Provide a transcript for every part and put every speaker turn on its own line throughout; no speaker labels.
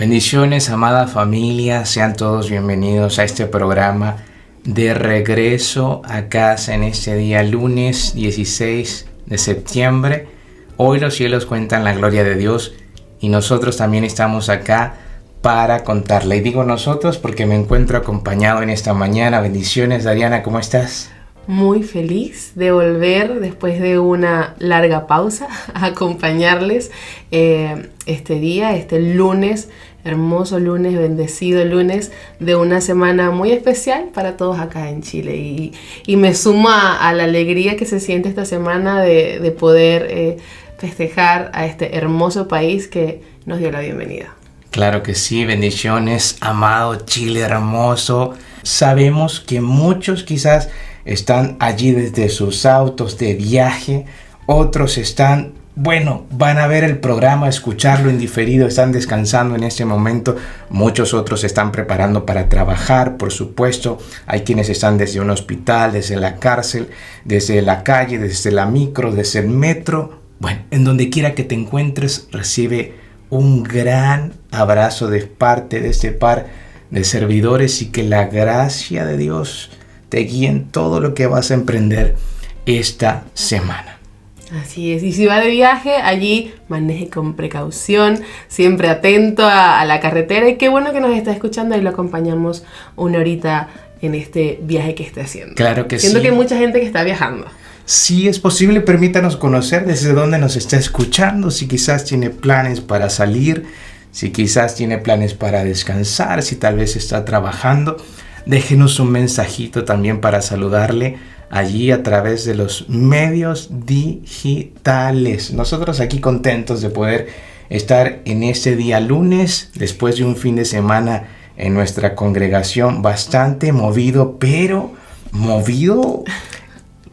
Bendiciones, amada familia, sean todos bienvenidos a este programa de regreso a casa en este día lunes 16 de septiembre. Hoy los cielos cuentan la gloria de Dios y nosotros también estamos acá para contarla. Y digo nosotros porque me encuentro acompañado en esta mañana. Bendiciones, Dariana, ¿cómo estás?
Muy feliz de volver después de una larga pausa a acompañarles este día, este lunes, hermoso lunes, bendecido lunes de una semana muy especial para todos acá en Chile. Y me sumo a la alegría que se siente esta semana de poder festejar a este hermoso país que nos dio la bienvenida.
Claro que sí, bendiciones, amado Chile hermoso. Sabemos que muchos quizás están allí desde sus autos de viaje, otros van a ver el programa, escucharlo en diferido, están descansando en este momento, muchos otros se están preparando para trabajar, por supuesto, hay quienes están desde un hospital, desde la cárcel, desde la calle, desde la micro, desde el metro. Bueno, en donde quiera que te encuentres, recibe un gran abrazo de parte de este par de servidores y que la gracia de Dios te guíe en todo lo que vas a emprender esta semana.
Así es, y si va de viaje, allí maneje con precaución, siempre atento a la carretera, y qué bueno que nos está escuchando y lo acompañamos una horita en este viaje que está haciendo.
Claro que
Siento
sí.
que hay mucha gente que está viajando.
Si es posible, permítanos conocer desde dónde nos está escuchando, si quizás tiene planes para salir, si quizás tiene planes para descansar, si tal vez está trabajando. Déjenos un mensajito también para saludarle allí a través de los medios digitales. Nosotros aquí contentos de poder estar en este día lunes, después de un fin de semana en nuestra congregación bastante movido, pero movido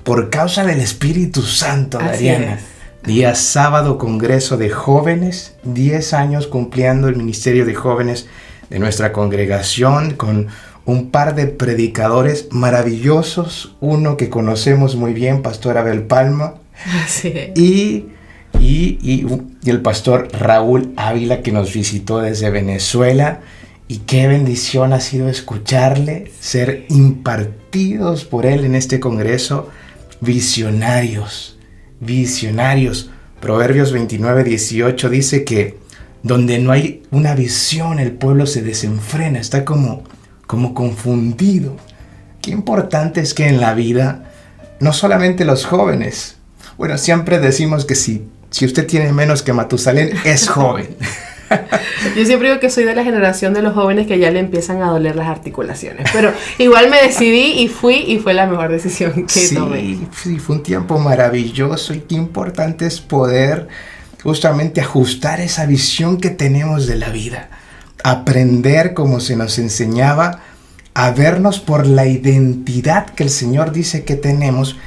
por causa del Espíritu Santo, Dariana. Día sábado, Congreso de Jóvenes, 10 años cumpliendo el ministerio de jóvenes de nuestra congregación con un par de predicadores maravillosos, uno que conocemos muy bien, Pastor Abel Palma, y el Pastor Raúl Ávila, que nos visitó desde Venezuela. Y qué bendición ha sido escucharle, ser impartidos por él en este congreso. Visionarios. Proverbios 29:18 dice que donde no hay una visión, el pueblo se desenfrena, está como confundido. Qué importante es que en la vida, no solamente los jóvenes, bueno, siempre decimos que si usted tiene menos que Matusalén, es joven.
Yo siempre digo que soy de la generación de los jóvenes que ya le empiezan a doler las articulaciones, pero igual me decidí y fue la mejor decisión que tomé.
Sí, fue un tiempo maravilloso y qué importante es poder justamente ajustar esa visión que tenemos de la vida. Aprender, como se nos enseñaba, a vernos por la identidad que el Señor dice que tenemos,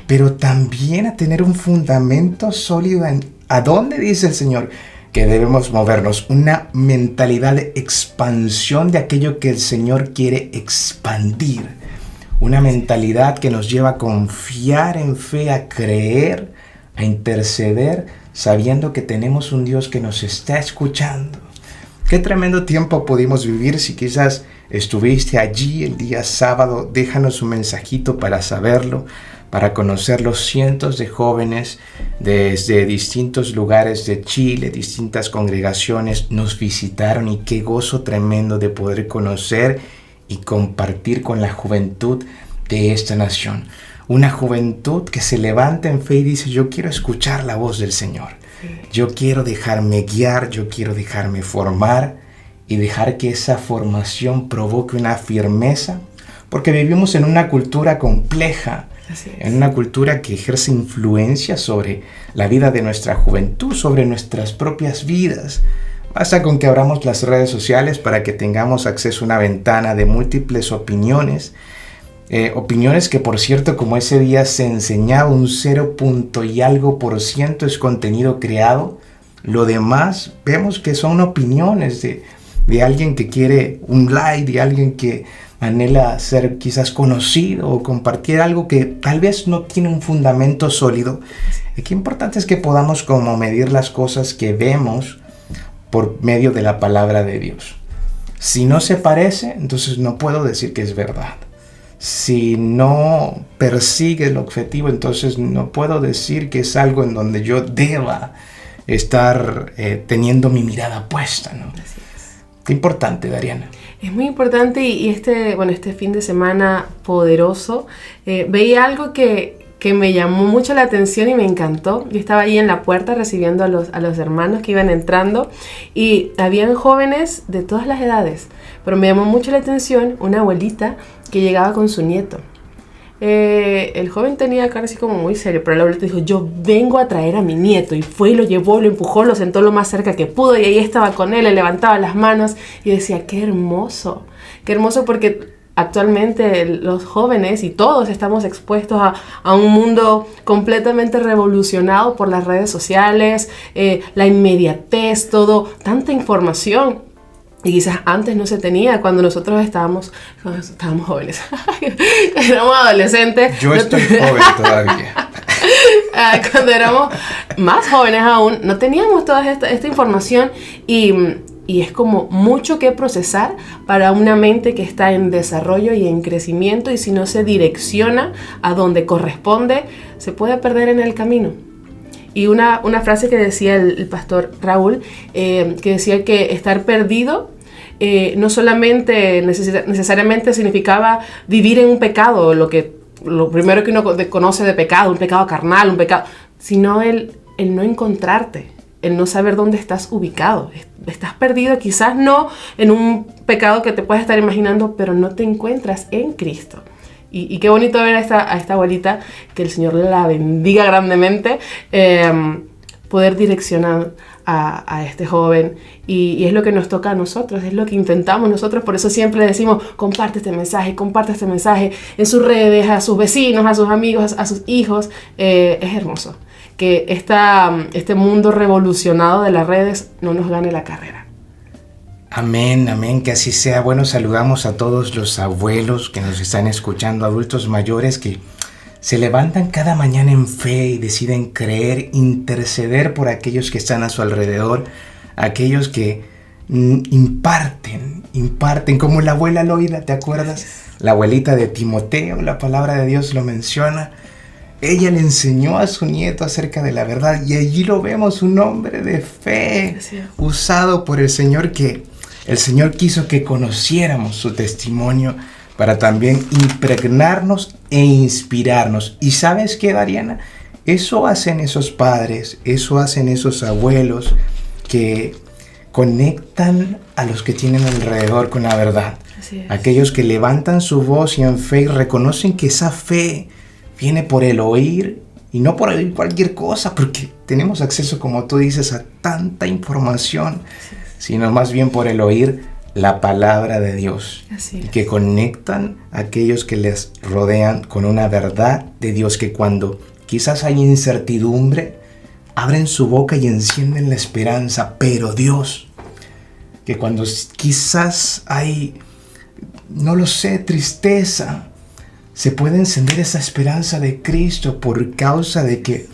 pero también a tener un fundamento sólido en a dónde dice el Señor que debemos movernos, una mentalidad de expansión de aquello que el Señor quiere expandir, una mentalidad que nos lleva a confiar en fe, a creer, a interceder, sabiendo que tenemos un Dios que nos está escuchando. Qué tremendo tiempo pudimos vivir. Si quizás estuviste allí el día sábado, déjanos un mensajito para saberlo, para conocer los cientos de jóvenes desde distintos lugares de Chile, distintas congregaciones nos visitaron, y qué gozo tremendo de poder conocer y compartir con la juventud de esta nación. Una juventud que se levanta en fe y dice: yo quiero escuchar la voz del Señor. Yo quiero dejarme guiar, yo quiero dejarme formar y dejar que esa formación provoque una firmeza, porque vivimos en una cultura compleja, en una cultura que ejerce influencia sobre la vida de nuestra juventud, sobre nuestras propias vidas. Basta con que abramos las redes sociales para que tengamos acceso a una ventana de múltiples opiniones. Opiniones que, por cierto, como ese día se enseñaba, un 0 y algo % es contenido creado. Lo demás vemos que son opiniones de alguien que quiere un like, de alguien que anhela ser quizás conocido o compartir algo que tal vez no tiene un fundamento sólido. Qué importante es que podamos como medir las cosas que vemos por medio de la palabra de Dios. Si no se parece, entonces no puedo decir que es verdad. Si no persigue el objetivo, entonces no puedo decir que es algo en donde yo deba estar teniendo mi mirada puesta, ¿no?
Así es.
Qué importante, Dariana.
Es muy importante y este fin de semana poderoso veía algo que me llamó mucho la atención y me encantó. Yo estaba ahí en la puerta recibiendo a los hermanos que iban entrando y habían jóvenes de todas las edades, pero me llamó mucho la atención una abuelita que llegaba con su nieto. El joven tenía cara así como muy serio, pero la abuelita dijo: yo vengo a traer a mi nieto, y fue y lo llevó, lo empujó, lo sentó lo más cerca que pudo y ahí estaba con él, le levantaba las manos y decía: qué hermoso porque actualmente los jóvenes y todos estamos expuestos a un mundo completamente revolucionado por las redes sociales, la inmediatez, tanta información. Y quizás antes no se tenía cuando nosotros estábamos jóvenes, cuando éramos adolescentes.
Yo estoy joven todavía.
Cuando éramos más jóvenes aún, no teníamos toda esta información y es como mucho que procesar para una mente que está en desarrollo y en crecimiento, y si no se direcciona a donde corresponde, se puede perder en el camino. Y una frase que decía el pastor Raúl, que decía que estar perdido no solamente necesariamente significaba vivir en un pecado, lo primero que uno conoce de pecado, un pecado carnal, un pecado, sino el no encontrarte, el no saber dónde estás ubicado. Estás perdido, quizás no en un pecado que te puedas estar imaginando, pero no te encuentras en Cristo. Y qué bonito ver a esta abuelita, que el Señor la bendiga grandemente, poder direccionar a este joven. Y es lo que nos toca a nosotros, es lo que intentamos nosotros. Por eso siempre le decimos: comparte este mensaje en sus redes, a sus vecinos, a sus amigos, a sus hijos. Es hermoso que este mundo revolucionado de las redes no nos gane la carrera.
Amén, amén, que así sea. Bueno, saludamos a todos los abuelos que nos están escuchando, adultos mayores que se levantan cada mañana en fe y deciden creer, interceder por aquellos que están a su alrededor, aquellos que imparten, como la abuela Loida, ¿te acuerdas? La abuelita de Timoteo, la palabra de Dios lo menciona. Ella le enseñó a su nieto acerca de la verdad, y allí lo vemos, un hombre de fe, usado por el Señor, que el Señor quiso que conociéramos su testimonio para también impregnarnos e inspirarnos. ¿Y sabes qué, Dariana? Eso hacen esos padres, eso hacen esos abuelos que conectan a los que tienen alrededor con la verdad. Aquellos que levantan su voz y en fe y reconocen que esa fe viene por el oír y no por oír cualquier cosa, porque tenemos acceso, como tú dices, a tanta información, sino más bien por el oír la palabra de Dios. Y que conectan a aquellos que les rodean con una verdad de Dios, que cuando quizás hay incertidumbre, abren su boca y encienden la esperanza. Pero Dios, que cuando quizás hay, no lo sé, tristeza, se puede encender esa esperanza de Cristo por causa de que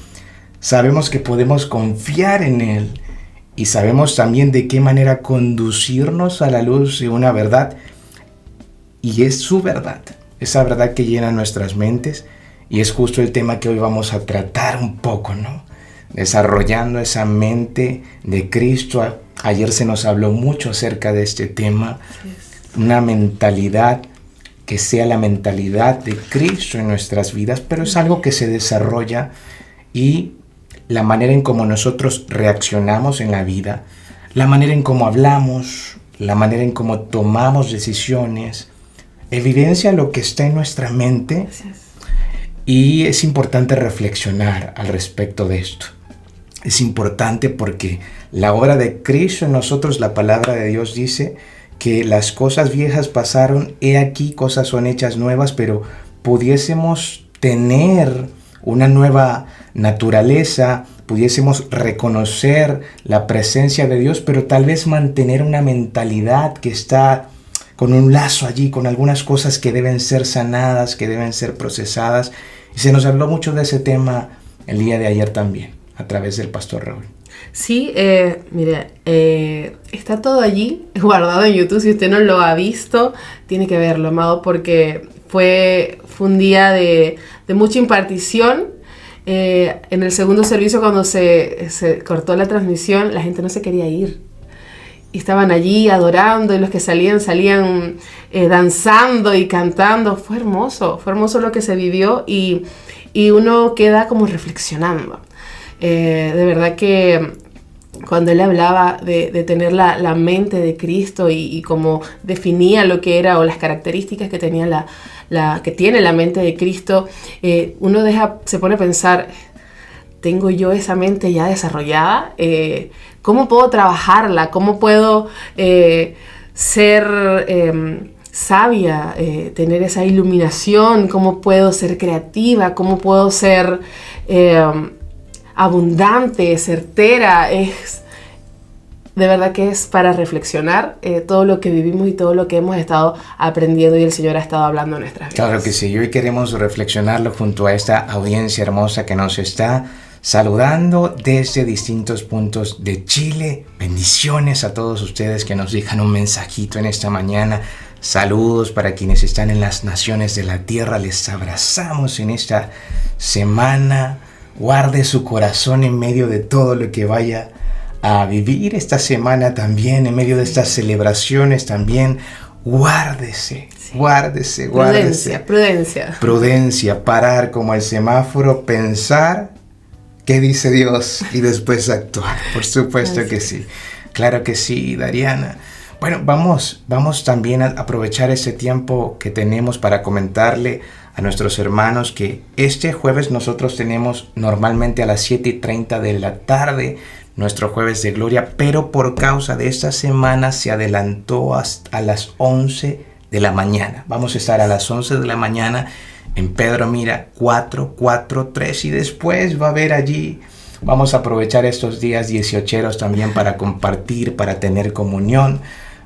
sabemos que podemos confiar en Él y sabemos también de qué manera conducirnos a la luz de una verdad. Y es su verdad, esa verdad que llena nuestras mentes, y es justo el tema que hoy vamos a tratar un poco, ¿no? Desarrollando esa mente de Cristo. Ayer se nos habló mucho acerca de este tema, una mentalidad que sea la mentalidad de Cristo en nuestras vidas, pero es algo que se desarrolla, y la manera en cómo nosotros reaccionamos en la vida, la manera en cómo hablamos, la manera en cómo tomamos decisiones, evidencia lo que está en nuestra mente, y es importante reflexionar al respecto de esto. Es importante porque la obra de Cristo en nosotros, la palabra de Dios dice que las cosas viejas pasaron, he aquí cosas son hechas nuevas, pero pudiésemos tener una nueva naturaleza, pudiésemos reconocer la presencia de Dios, pero tal vez mantener una mentalidad que está con un lazo allí, con algunas cosas que deben ser sanadas, que deben ser procesadas. Y se nos habló mucho de ese tema el día de ayer también, a través del pastor Raúl.
Sí, mire, está todo allí, guardado en YouTube. Si usted no lo ha visto, tiene que verlo, amado, porque fue un día de mucha impartición. En el segundo servicio, cuando se cortó la transmisión, la gente no se quería ir. Y estaban allí adorando, y los que salían danzando y cantando. Fue hermoso lo que se vivió, y uno queda como reflexionando. De verdad que cuando él hablaba de tener la mente de Cristo y cómo definía lo que era, o las características que tenía que tiene la mente de Cristo, uno se pone a pensar, ¿tengo yo esa mente ya desarrollada? ¿Cómo puedo trabajarla? ¿Cómo puedo ser sabia, tener esa iluminación? ¿Cómo puedo ser creativa? ¿Cómo puedo ser abundante, certera? De verdad que es para reflexionar todo lo que vivimos y todo lo que hemos estado aprendiendo y el Señor ha estado hablando en nuestras vidas.
Claro que sí, hoy queremos reflexionarlo junto a esta audiencia hermosa que nos está saludando desde distintos puntos de Chile. Bendiciones a todos ustedes que nos dejan un mensajito en esta mañana. Saludos para quienes están en las naciones de la tierra. Les abrazamos en esta semana. Guarde su corazón en medio de todo lo que vaya a vivir esta semana también, en medio de estas celebraciones también. Guárdese. Prudencia, parar como el semáforo, pensar qué dice Dios y después actuar. Por supuesto que sí. Claro que sí, Dariana. Bueno, vamos también a aprovechar ese tiempo que tenemos para comentarle a nuestros hermanos que este jueves nosotros tenemos normalmente a las 7:30 de la tarde nuestro jueves de gloria, pero por causa de esta semana se adelantó hasta a las 11 de la mañana. Vamos a estar a las 11 de la mañana en Pedro Mira 443, y después va a haber allí, vamos a aprovechar estos días 18eros también para compartir, para tener comunión,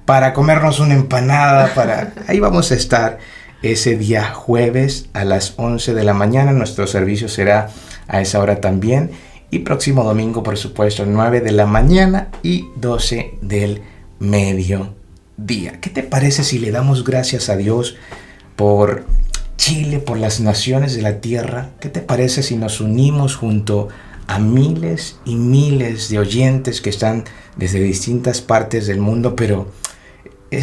para comernos una empanada, ahí vamos a estar ese día jueves a las 11 de la mañana. Nuestro servicio será a esa hora también. Y próximo domingo, por supuesto, 9 de la mañana y 12 del mediodía. ¿Qué te parece si le damos gracias a Dios por Chile, por las naciones de la tierra? ¿Qué te parece si nos unimos junto a miles y miles de oyentes que están desde distintas partes del mundo? Pero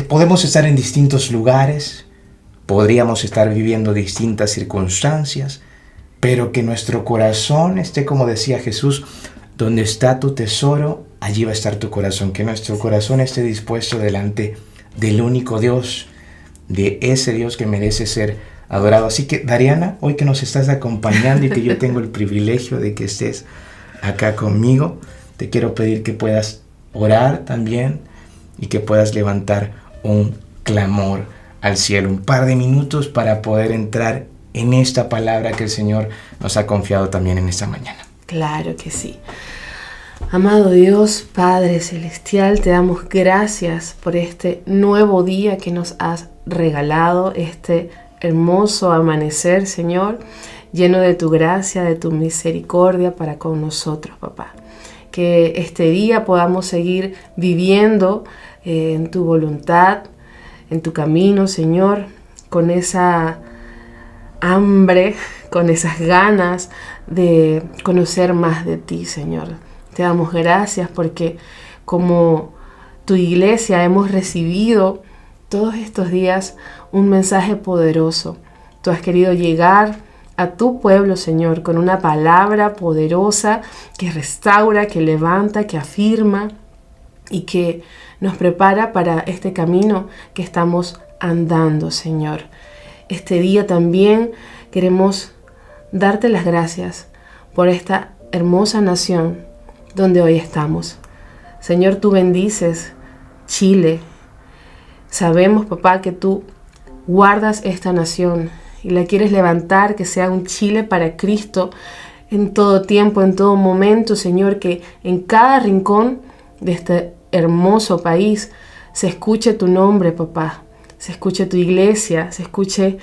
podemos estar en distintos lugares, podríamos estar viviendo distintas circunstancias, pero que nuestro corazón esté, como decía Jesús, donde está tu tesoro, allí va a estar tu corazón. Que nuestro corazón esté dispuesto delante del único Dios, de ese Dios que merece ser adorado. Así que, Dariana, hoy que nos estás acompañando y que yo tengo el privilegio de que estés acá conmigo, te quiero pedir que puedas orar también y que puedas levantar un clamor al cielo, un par de minutos para poder entrar en esta palabra que el Señor nos ha confiado también en esta mañana.
Claro que sí. Amado Dios, Padre Celestial, te damos gracias por este nuevo día que nos has regalado, este hermoso amanecer, Señor, lleno de tu gracia, de tu misericordia para con nosotros, papá. Que este día podamos seguir viviendo en tu voluntad, en tu camino, Señor, con esa hambre, con esas ganas de conocer más de ti, Señor. Te damos gracias porque como tu iglesia hemos recibido todos estos días un mensaje poderoso. Tú has querido llegar a tu pueblo, Señor, con una palabra poderosa que restaura, que levanta, que afirma y que nos prepara para este camino que estamos andando, Señor. Este día también queremos darte las gracias por esta hermosa nación donde hoy estamos. Señor, tú bendices Chile. Sabemos, papá, que tú guardas esta nación y la quieres levantar, que sea un Chile para Cristo en todo tiempo, en todo momento, Señor, que en cada rincón de este hermoso país se escuche tu nombre, papá. Se escuche tu iglesia, se escuche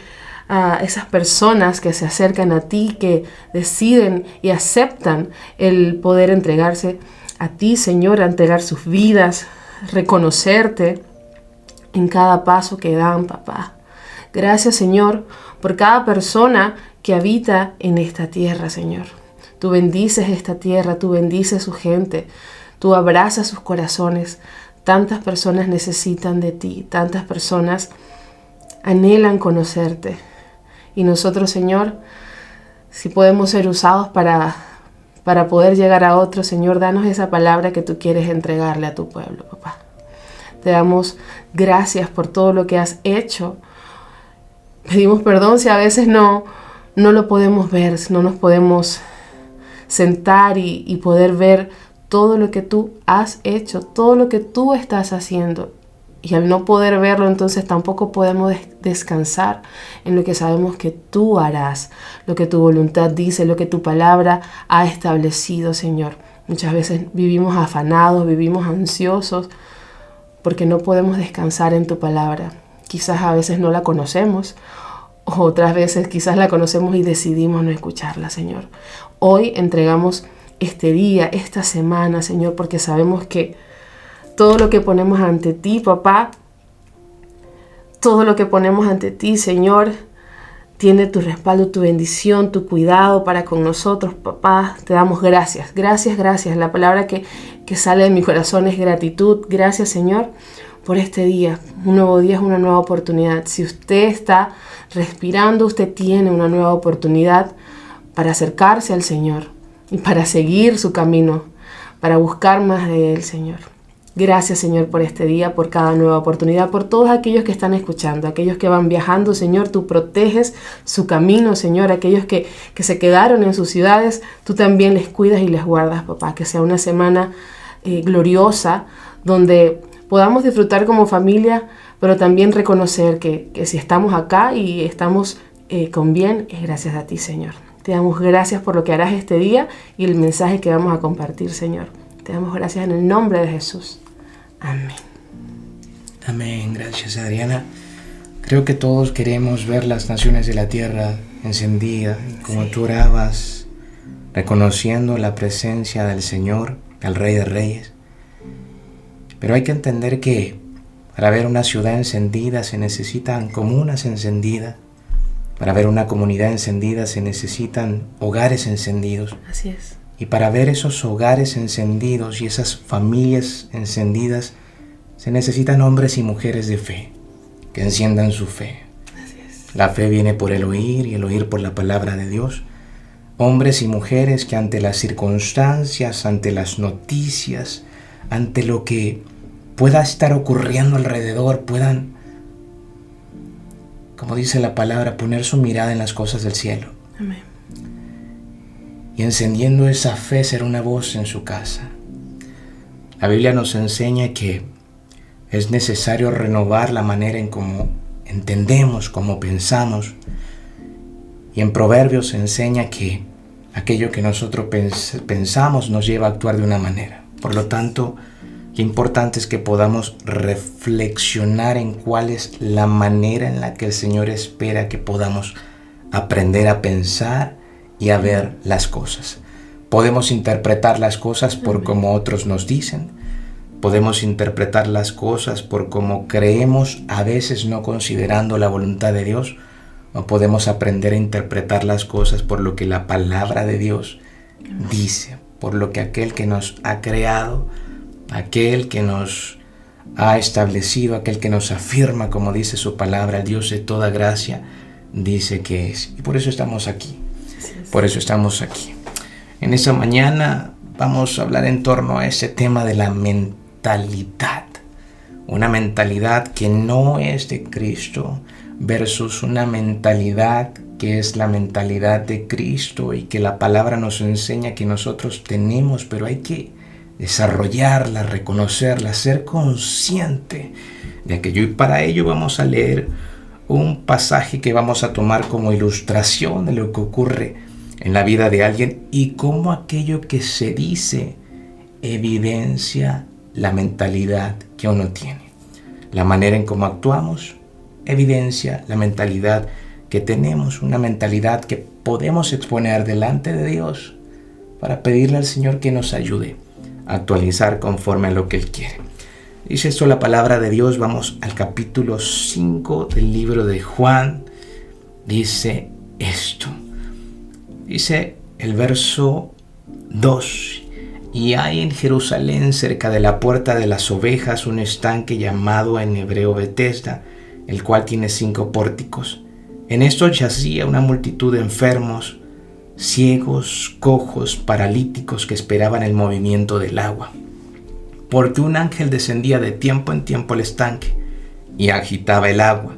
a esas personas que se acercan a ti, que deciden y aceptan el poder entregarse a ti, Señor, a entregar sus vidas, reconocerte en cada paso que dan, papá. Gracias, Señor, por cada persona que habita en esta tierra, Señor. Tú bendices esta tierra, tú bendices su gente, tú abrazas sus corazones. Tantas personas necesitan de ti, tantas personas anhelan conocerte. Y nosotros, Señor, si podemos ser usados para poder llegar a otros, Señor, danos esa palabra que tú quieres entregarle a tu pueblo, papá. Te damos gracias por todo lo que has hecho. Pedimos perdón si a veces no lo podemos ver, no nos podemos sentar y poder ver todo lo que tú has hecho, todo lo que tú estás haciendo. Y al no poder verlo, entonces tampoco podemos descansar en lo que sabemos que tú harás, lo que tu voluntad dice, lo que tu palabra ha establecido, Señor. Muchas veces vivimos afanados, vivimos ansiosos, porque no podemos descansar en tu palabra. Quizás a veces no la conocemos, o otras veces quizás la conocemos y decidimos no escucharla, Señor. Hoy entregamos este día, esta semana, Señor, porque sabemos que todo lo que ponemos ante ti, papá, todo lo que ponemos ante ti, Señor, tiene tu respaldo, tu bendición, tu cuidado para con nosotros, papá. Te damos gracias, gracias, gracias. La palabra que sale de mi corazón es gratitud. Gracias, Señor, por este día. Un nuevo día es una nueva oportunidad. Si usted está respirando, usted tiene una nueva oportunidad para acercarse al Señor y para seguir su camino, para buscar más de Él, Señor. Gracias, Señor, por este día, por cada nueva oportunidad, por todos aquellos que están escuchando, aquellos que van viajando, Señor, tú proteges su camino, Señor, aquellos que se quedaron en sus ciudades, tú también les cuidas y les guardas, papá, que sea una semana gloriosa, donde podamos disfrutar como familia, pero también reconocer que si estamos acá y estamos con bien, es gracias a ti, Señor. Te damos gracias por lo que harás este día y el mensaje que vamos a compartir, Señor. Te damos gracias en el nombre de Jesús. Amén.
Amén. Gracias, Adriana. Creo que todos queremos ver las naciones de la tierra encendidas, como tú orabas, reconociendo la presencia del Señor, el Rey de Reyes. Pero hay que entender que para ver una ciudad encendida se necesitan comunas encendidas. Para ver una comunidad encendida se necesitan hogares encendidos.
Así es.
Y para ver esos hogares encendidos y esas familias encendidas, se necesitan hombres y mujeres de fe, que enciendan su fe.
Así es.
La fe viene por el oír y el oír por la palabra de Dios. Hombres y mujeres que ante las circunstancias, ante las noticias, ante lo que pueda estar ocurriendo alrededor, puedan, como dice la palabra, poner su mirada en las cosas del cielo.
Amén.
Y encendiendo esa fe, ser una voz en su casa. La Biblia nos enseña que es necesario renovar la manera en cómo entendemos, cómo pensamos. Y en Proverbios enseña que aquello que nosotros pensamos nos lleva a actuar de una manera. Por lo tanto, qué importante es que podamos reflexionar en cuál es la manera en la que el Señor espera que podamos aprender a pensar y a ver las cosas. Podemos interpretar las cosas por como otros nos dicen. Podemos interpretar las cosas por como creemos, a veces no considerando la voluntad de Dios. O podemos aprender a interpretar las cosas por lo que la palabra de Dios dice, por lo que aquel que nos ha creado, aquel que nos ha establecido, aquel que nos afirma, como dice su palabra, el Dios de toda gracia, dice que es. Y por eso estamos aquí. Por eso estamos aquí. En esta mañana vamos a hablar en torno a ese tema de la mentalidad. Una mentalidad que no es de Cristo versus una mentalidad que es la mentalidad de Cristo y que la palabra nos enseña que nosotros tenemos, pero hay que desarrollarla, reconocerla, ser consciente de aquello. Y para ello vamos a leer un pasaje que vamos a tomar como ilustración de lo que ocurre en la vida de alguien y cómo aquello que se dice evidencia la mentalidad que uno tiene. La manera en cómo actuamos evidencia la mentalidad que tenemos, una mentalidad que podemos exponer delante de Dios para pedirle al Señor que nos ayude actualizar conforme a lo que Él quiere. Dice esto la palabra de Dios. Vamos al capítulo 5 del libro de Juan. Dice esto. Dice el verso 2. Y hay en Jerusalén, cerca de la puerta de las ovejas, un estanque llamado en hebreo Betesda, el cual tiene 5 pórticos. En estos yacía una multitud de enfermos, ciegos, cojos, paralíticos que esperaban el movimiento del agua. Porque un ángel descendía de tiempo en tiempo al estanque y agitaba el agua.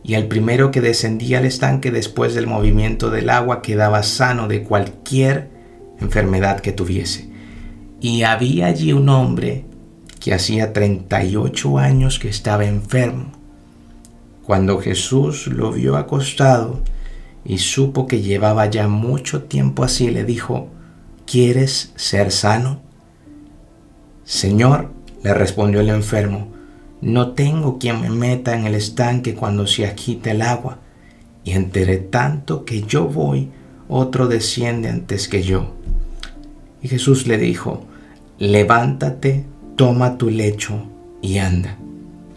Y el primero que descendía al estanque después del movimiento del agua quedaba sano de cualquier enfermedad que tuviese. Y había allí un hombre que hacía 38 años que estaba enfermo. Cuando Jesús lo vio acostado y supo que llevaba ya mucho tiempo así, le dijo: ¿quieres ser sano? Señor, le respondió el enfermo, no tengo quien me meta en el estanque cuando se agita el agua, y entre tanto que yo voy, otro desciende antes que yo. Y Jesús le dijo: levántate, toma tu lecho y anda.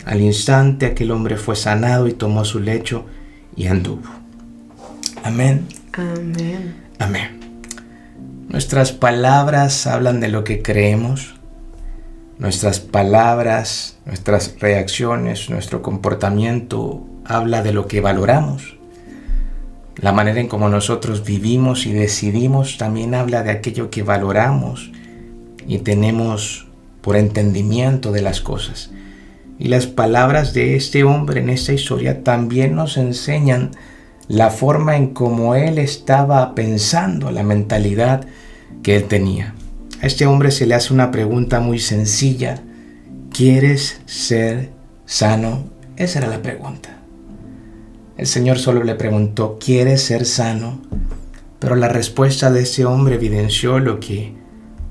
Al instante aquel hombre fue sanado y tomó su lecho y anduvo. Amén.
Amén.
Amén. Nuestras palabras hablan de lo que creemos. Nuestras palabras, nuestras reacciones, nuestro comportamiento habla de lo que valoramos. La manera en cómo nosotros vivimos y decidimos también habla de aquello que valoramos y tenemos por entendimiento de las cosas. Y las palabras de este hombre en esta historia también nos enseñan la forma en cómo él estaba pensando, la mentalidad que él tenía. A este hombre se le hace una pregunta muy sencilla: ¿quieres ser sano? Esa era la pregunta. El Señor solo le preguntó: ¿quieres ser sano? Pero la respuesta de ese hombre evidenció lo que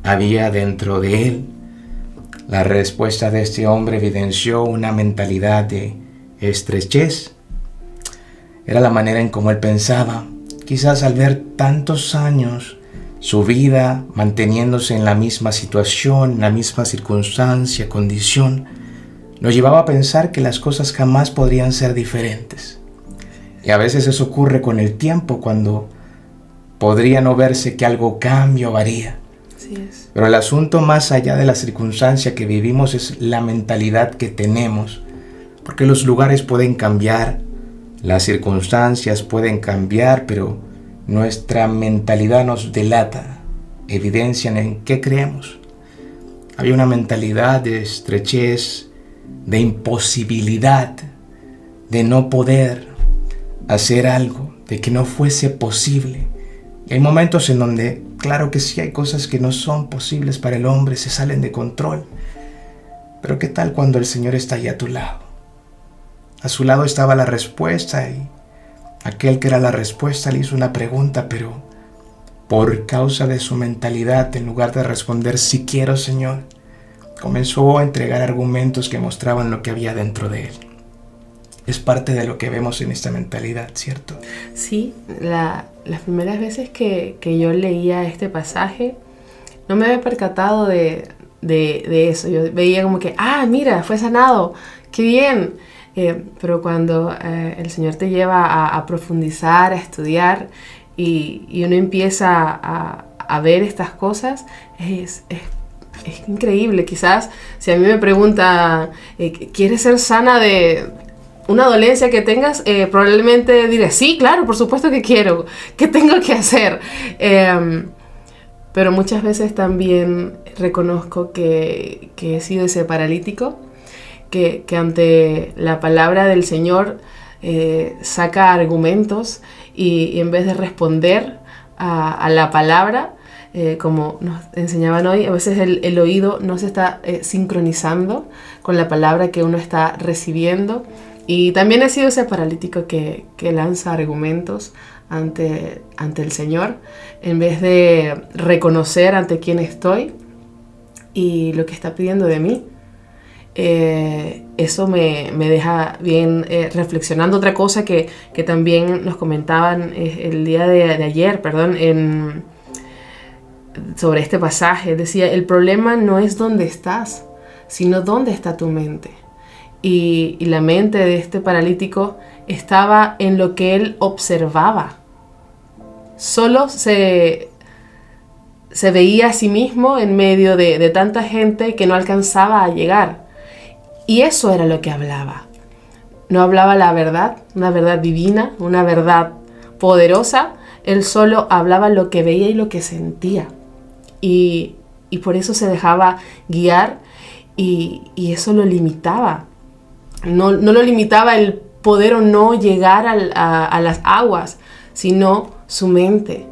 había dentro de él. La respuesta de este hombre evidenció una mentalidad de estrechez. Era la manera en cómo él pensaba. Quizás al ver tantos años su vida manteniéndose en la misma situación, en la misma circunstancia, condición, nos llevaba a pensar que las cosas jamás podrían ser diferentes. Y a veces eso ocurre con el tiempo, cuando podría no verse que algo cambia o varía.
Así es.
Pero el asunto más allá de la circunstancia que vivimos es la mentalidad que tenemos, porque los lugares pueden cambiar, las circunstancias pueden cambiar, pero nuestra mentalidad nos delata, evidencian en qué creemos. Había una mentalidad de estrechez, de imposibilidad, de no poder hacer algo, de que no fuese posible. Y hay momentos en donde, claro que sí, hay cosas que no son posibles para el hombre, se salen de control. Pero ¿qué tal cuando el Señor está ahí a tu lado? A su lado estaba la respuesta y aquel que era la respuesta le hizo una pregunta, pero por causa de su mentalidad, en lugar de responder sí quiero, Señor, comenzó a entregar argumentos que mostraban lo que había dentro de él. Es parte de lo que vemos en esta mentalidad, ¿cierto?
Sí, las primeras veces que yo leía este pasaje no me había percatado de eso. Yo veía como que, mira, fue sanado, qué bien. Pero cuando el Señor te lleva a profundizar, a estudiar y uno empieza a ver estas cosas, es increíble. Quizás si a mí me pregunta, ¿quieres ser sana de una dolencia que tengas? Probablemente diré, sí, claro, por supuesto que quiero. ¿Qué tengo que hacer? Pero muchas veces también reconozco que he sido ese paralítico que ante la palabra del Señor saca argumentos y en vez de responder a la palabra, como nos enseñaban hoy, a veces el oído no se está sincronizando con la palabra que uno está recibiendo. Y también he sido ese paralítico que lanza argumentos ante el Señor en vez de reconocer ante quién estoy y lo que está pidiendo de mí. Eso me deja bien reflexionando. Otra cosa que también nos comentaban el día de ayer, sobre este pasaje. Decía, el problema no es dónde estás, sino dónde está tu mente. Y la mente de este paralítico estaba en lo que él observaba. Solo se veía a sí mismo en medio de tanta gente que no alcanzaba a llegar. Y eso era lo que hablaba. No hablaba la verdad, una verdad divina, una verdad poderosa. Él solo hablaba lo que veía y lo que sentía. Y por eso se dejaba guiar y eso lo limitaba. No lo limitaba el poder o no llegar a las aguas, sino su mente.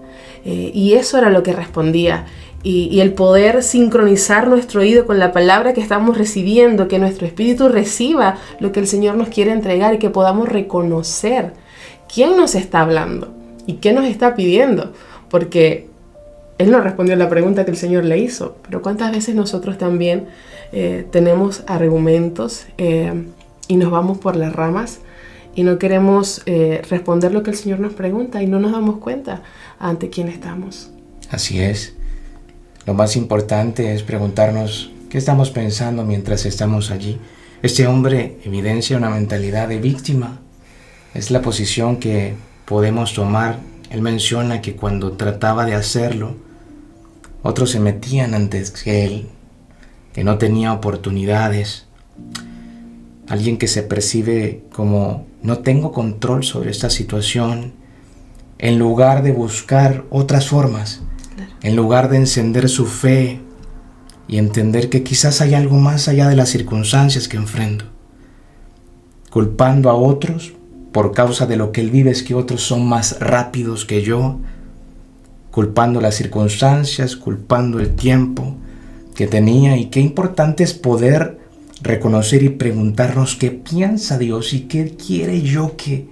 Y eso era lo que respondía. Y el poder sincronizar nuestro oído con la palabra que estamos recibiendo, que nuestro espíritu reciba lo que el Señor nos quiere entregar y que podamos reconocer quién nos está hablando y qué nos está pidiendo. Porque Él no respondió a la pregunta que el Señor le hizo, pero ¿cuántas veces nosotros también tenemos argumentos y nos vamos por las ramas y no queremos responder lo que el Señor nos pregunta y no nos damos cuenta ante quién estamos?
Así es. Lo más importante es preguntarnos qué estamos pensando mientras estamos allí. Este hombre evidencia una mentalidad de víctima. Es la posición que podemos tomar. Él menciona que cuando trataba de hacerlo, otros se metían antes que él, que no tenía oportunidades. Alguien que se percibe como no tengo control sobre esta situación, en lugar de buscar otras formas, en lugar de encender su fe y entender que quizás hay algo más allá de las circunstancias que enfrento. Culpando a otros por causa de lo que él vive, es que otros son más rápidos que yo, culpando las circunstancias, culpando el tiempo que tenía. Y qué importante es poder reconocer y preguntarnos qué piensa Dios y qué quiere yo, qué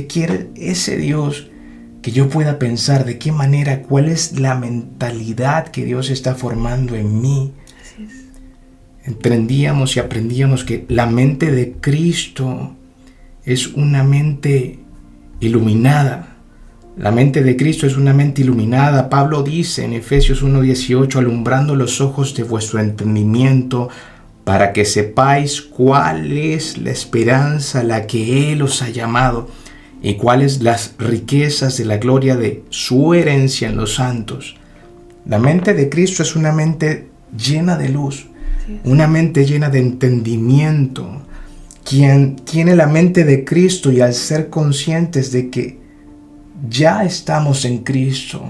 quiere ese Dios, que yo pueda pensar de qué manera, cuál es la mentalidad que Dios está formando en mí.
Así es.
Entendíamos y aprendíamos que la mente de Cristo es una mente iluminada. La mente de Cristo es una mente iluminada. Pablo dice en Efesios 1:18, alumbrando los ojos de vuestro entendimiento, para que sepáis cuál es la esperanza a la que Él os ha llamado y cuáles las riquezas de la gloria de su herencia en los santos. La mente de Cristo es una mente llena de luz, una mente llena de entendimiento. Quien tiene la mente de Cristo y al ser conscientes de que ya estamos en Cristo,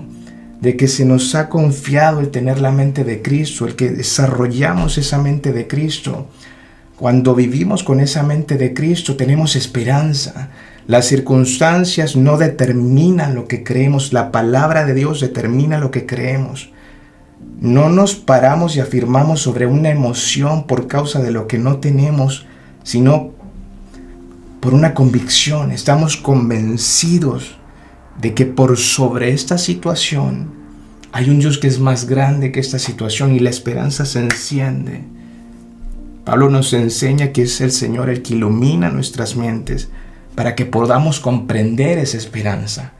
de que se nos ha confiado el tener la mente de Cristo, el que desarrollamos esa mente de Cristo. Cuando vivimos con esa mente de Cristo tenemos esperanza. Las circunstancias no determinan lo que creemos, la palabra de Dios determina lo que creemos. No nos paramos y afirmamos sobre una emoción por causa de lo que no tenemos, sino por una convicción. Estamos convencidos de que por sobre esta situación hay un Dios que es más grande que esta situación y la esperanza se enciende. Pablo nos enseña que es el Señor el que ilumina nuestras mentes para que podamos comprender esa esperanza.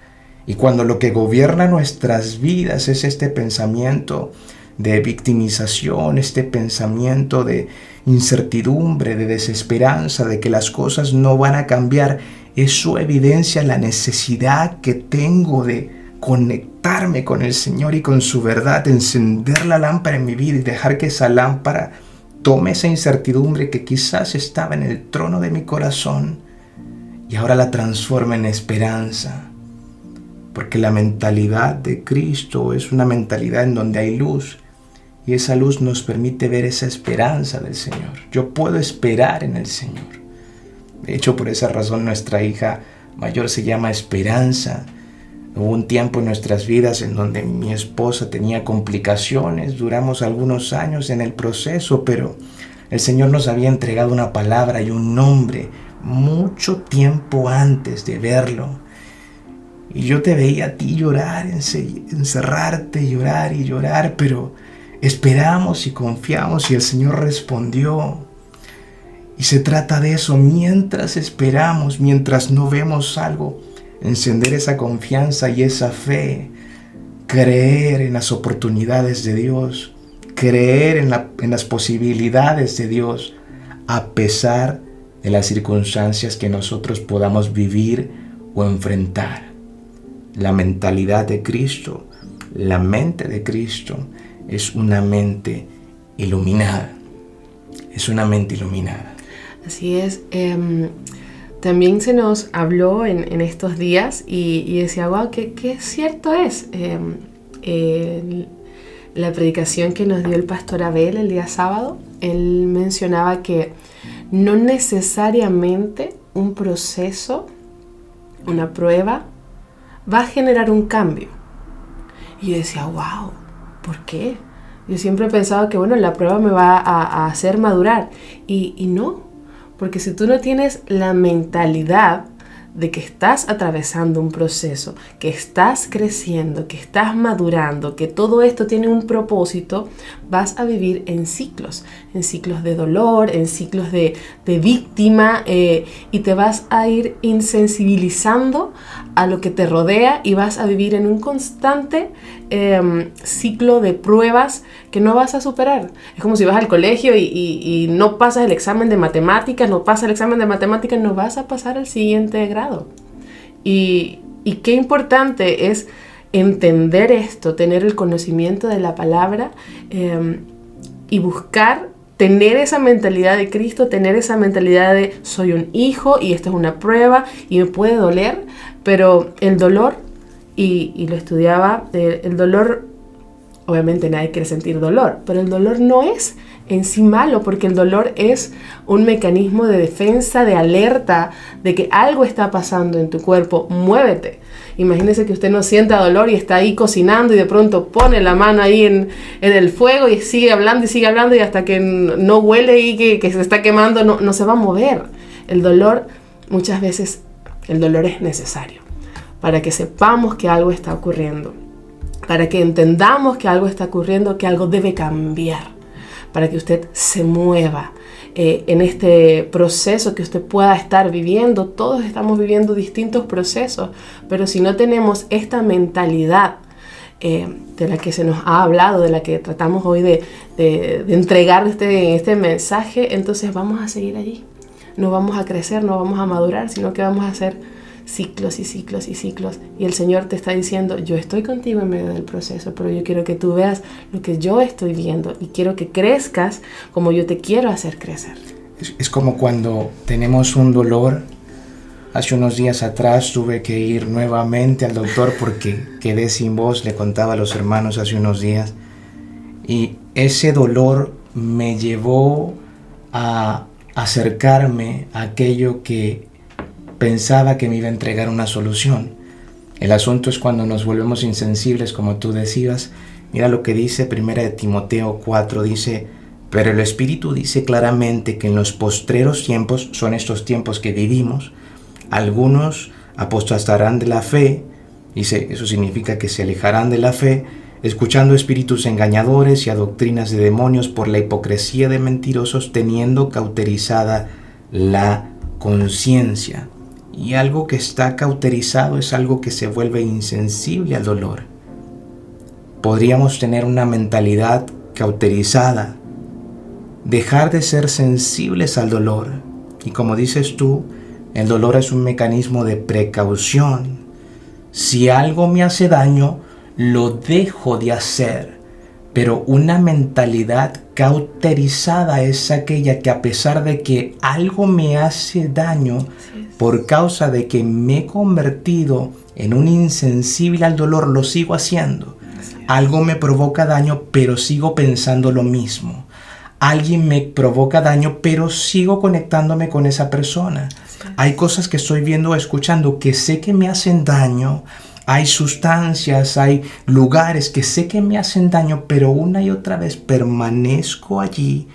Y cuando lo que gobierna nuestras vidas es este pensamiento de victimización, este pensamiento de incertidumbre, de desesperanza, de que las cosas no van a cambiar, eso evidencia la necesidad que tengo de conectarme con el Señor y con su verdad, encender la lámpara en mi vida y dejar que esa lámpara tome esa incertidumbre que quizás estaba en el trono de mi corazón y ahora la transforme en esperanza. Porque la mentalidad de Cristo es una mentalidad en donde hay luz y esa luz nos permite ver esa esperanza del Señor. Yo puedo esperar en el Señor. De hecho, por esa razón nuestra hija mayor se llama Esperanza. Hubo un tiempo en nuestras vidas en donde mi esposa tenía complicaciones. Duramos algunos años en el proceso, pero el Señor nos había entregado una palabra y un nombre mucho tiempo antes de verlo. Y yo te veía a ti llorar, encerrarte, llorar y llorar, pero esperamos y confiamos y el Señor respondió. Y se trata de eso, mientras esperamos, mientras no vemos algo, encender esa confianza y esa fe creer en las oportunidades de Dios, creer en las posibilidades de Dios, a pesar de las circunstancias que nosotros podamos vivir o enfrentar. La mentalidad de Cristo, la mente de Cristo, es una mente iluminada. Es una mente iluminada.
Así es. También se nos habló en estos días y decía, wow, qué cierto es. La predicación que nos dio el pastor Abel el día sábado, él mencionaba que no necesariamente un proceso, una prueba, va a generar un cambio. Y yo decía, wow, ¿por qué? Yo siempre he pensado que, bueno, la prueba me va a hacer madurar. Y no, porque si tú no tienes la mentalidad de que estás atravesando un proceso, que estás creciendo, que estás madurando, que todo esto tiene un propósito, vas a vivir en ciclos de dolor, en ciclos de víctima, y te vas a ir insensibilizando a lo que te rodea y vas a vivir en un constante ciclo de pruebas que no vas a superar. Es como si vas al colegio y no pasas el examen de matemáticas, no vas a pasar al siguiente grado. Y qué importante es entender esto, tener el conocimiento de la palabra y buscar tener esa mentalidad de Cristo, tener esa mentalidad de soy un hijo y esto es una prueba y me puede doler, pero el dolor, y lo estudiaba, el dolor, obviamente nadie quiere sentir dolor, pero el dolor no es en sí malo, porque el dolor es un mecanismo de defensa, de alerta, de que algo está pasando en tu cuerpo. Muévete. Imagínese que usted no sienta dolor y está ahí cocinando y de pronto pone la mano ahí en el fuego y sigue hablando y hasta que no huele y que se está quemando, no se va a mover. El dolor, muchas veces, el dolor es necesario para que sepamos que algo está ocurriendo, para que entendamos que algo está ocurriendo, que algo debe cambiar, para que usted se mueva en este proceso que usted pueda estar viviendo. Todos estamos viviendo distintos procesos, pero si no tenemos esta mentalidad de la que se nos ha hablado, de la que tratamos hoy de entregar este mensaje, entonces vamos a seguir allí. No vamos a crecer, no vamos a madurar, sino que vamos a hacer ciclos y ciclos y ciclos. Y el Señor te está diciendo, yo estoy contigo en medio del proceso, pero yo quiero que tú veas lo que yo estoy viendo y quiero que crezcas como yo te quiero hacer crecer.
Es como cuando tenemos un dolor. Hace unos días atrás tuve que ir nuevamente al doctor porque quedé sin voz, le contaba a los hermanos hace unos días. Y ese dolor me llevó a acercarme a aquello que pensaba que me iba a entregar una solución. El asunto es cuando nos volvemos insensibles, como tú decías. Mira lo que dice 1 Timoteo 4, dice, pero el Espíritu dice claramente que en los postreros tiempos, son estos tiempos que vivimos, algunos apostatarán de la fe, dice, eso significa que se alejarán de la fe, escuchando espíritus engañadores y a doctrinas de demonios por la hipocresía de mentirosos, teniendo cauterizada la conciencia. Y algo que está cauterizado es algo que se vuelve insensible al dolor. Podríamos tener una mentalidad cauterizada, dejar de ser sensibles al dolor. Y como dices tú, el dolor es un mecanismo de precaución. Si algo me hace daño, lo dejo de hacer. Pero una mentalidad cauterizada es aquella que, a pesar de que algo me hace daño, por causa de que me he convertido en un insensible al dolor, lo sigo haciendo. Algo me provoca daño, pero sigo pensando lo mismo. Alguien me provoca daño, pero sigo conectándome con esa persona. Hay cosas que estoy viendo o escuchando que sé que me hacen daño. Hay sustancias, hay lugares que sé que me hacen daño, pero una y otra vez permanezco allí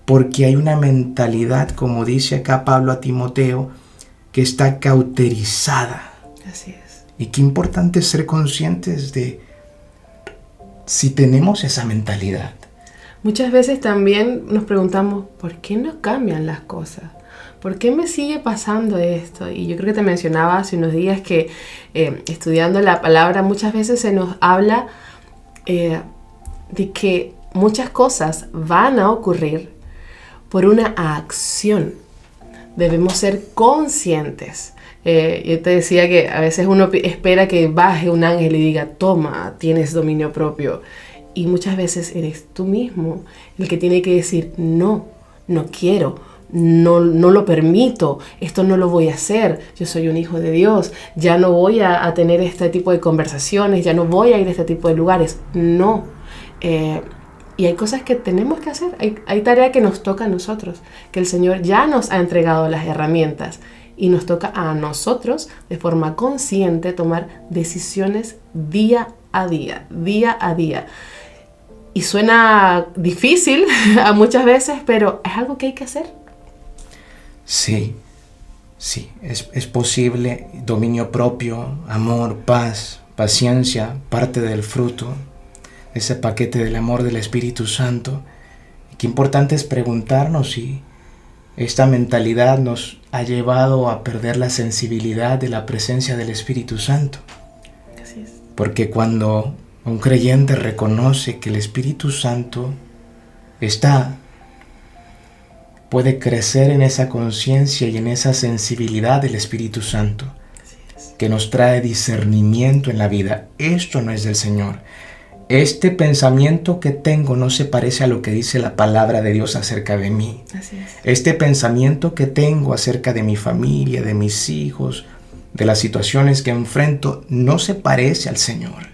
porque hay una mentalidad, como dice acá Pablo a Timoteo, que está cauterizada.
Así es.
Y qué importante es ser conscientes de si tenemos esa mentalidad.
Muchas veces también nos preguntamos, ¿por qué no cambian las cosas? ¿Por qué me sigue pasando esto? Y yo creo que te mencionaba hace unos días que estudiando la palabra muchas veces se nos habla de que muchas cosas van a ocurrir por una acción. Debemos ser conscientes. Yo te decía que a veces uno espera que baje un ángel y diga, toma, tienes dominio propio. Y muchas veces eres tú mismo el que tiene que decir, no quiero, no lo permito, esto no lo voy a hacer, yo soy un hijo de Dios, ya no voy a tener este tipo de conversaciones, ya no voy a ir a este tipo de lugares. No. Y hay cosas que tenemos que hacer, hay tarea que nos toca a nosotros, que el Señor ya nos ha entregado las herramientas y nos toca a nosotros de forma consciente tomar decisiones día a día. Y suena difícil a muchas veces, pero es algo que hay que hacer.
Sí, es posible. Dominio propio, amor, paz, paciencia, parte del fruto, ese paquete del amor del Espíritu Santo. Qué importante es preguntarnos si esta mentalidad nos ha llevado a perder la sensibilidad de la presencia del Espíritu Santo.
Así es.
Porque cuando un creyente reconoce que el Espíritu Santo puede crecer en esa conciencia y en esa sensibilidad del Espíritu Santo, que nos trae discernimiento en la vida. Esto no es del Señor. Este pensamiento que tengo no se parece a lo que dice la palabra de Dios acerca de mí.
Así es.
Este pensamiento que tengo acerca de mi familia, de mis hijos, de las situaciones que enfrento, no se parece al Señor.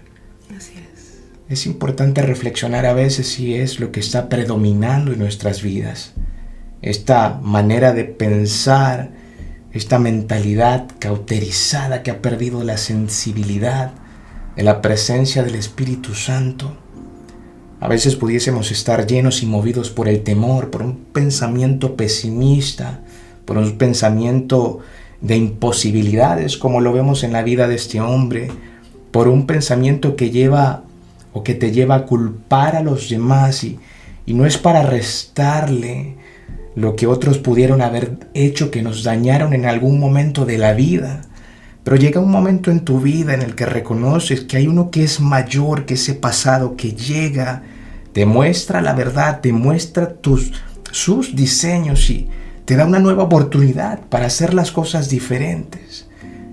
Así es.
Es importante reflexionar a veces si es lo que está predominando en nuestras vidas. Esta manera de pensar, esta mentalidad cauterizada que ha perdido la sensibilidad de la presencia del Espíritu Santo. A veces pudiésemos estar llenos y movidos por el temor, por un pensamiento pesimista, por un pensamiento de imposibilidades, como lo vemos en la vida de este hombre, por un pensamiento que te lleva a culpar a los demás, y no es para restarle lo que otros pudieron haber hecho que nos dañaron en algún momento de la vida. Pero llega un momento en tu vida en el que reconoces que hay uno que es mayor que ese pasado, que llega, te muestra la verdad, te muestra sus diseños y te da una nueva oportunidad para hacer las cosas diferentes.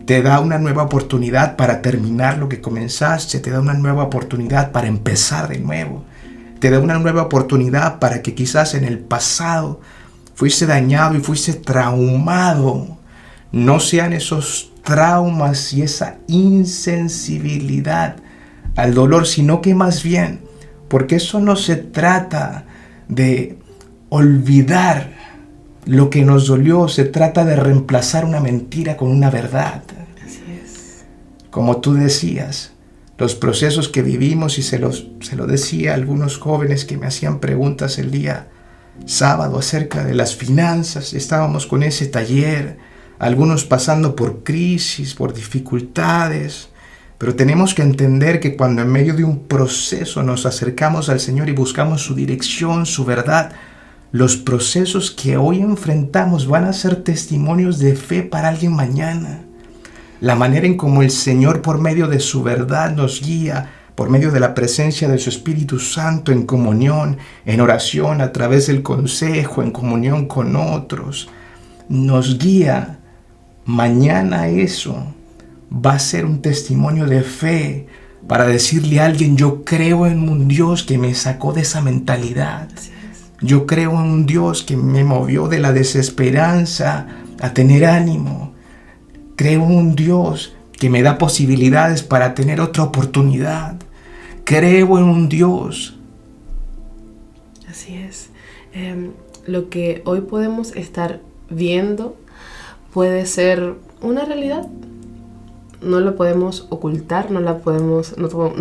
Te da una nueva oportunidad para terminar lo que comenzaste, te da una nueva oportunidad para empezar de nuevo. Te da una nueva oportunidad para que quizás en el pasado fuiste dañado y fuiste traumado. No sean esos traumas y esa insensibilidad al dolor, sino que más bien, porque eso no se trata de olvidar lo que nos dolió, se trata de reemplazar una mentira con una verdad.
Así es.
Como tú decías, los procesos que vivimos, y se lo decía a algunos jóvenes que me hacían preguntas el día sábado acerca de las finanzas, estábamos con ese taller, algunos pasando por crisis, por dificultades, pero tenemos que entender que cuando en medio de un proceso nos acercamos al Señor y buscamos su dirección, su verdad, los procesos que hoy enfrentamos van a ser testimonios de fe para alguien mañana. La manera en cómo el Señor, por medio de su verdad, nos guía, por medio de la presencia de su Espíritu Santo en comunión, en oración, a través del consejo, en comunión con otros, nos guía. Mañana eso va a ser un testimonio de fe para decirle a alguien: yo creo en un Dios que me sacó de esa mentalidad. Yo creo en un Dios que me movió de la desesperanza a tener ánimo. Creo en un Dios que me da posibilidades para tener otra oportunidad. Creo en un Dios.
Así es. Lo que hoy podemos estar viendo puede ser una realidad. No lo podemos ocultar, no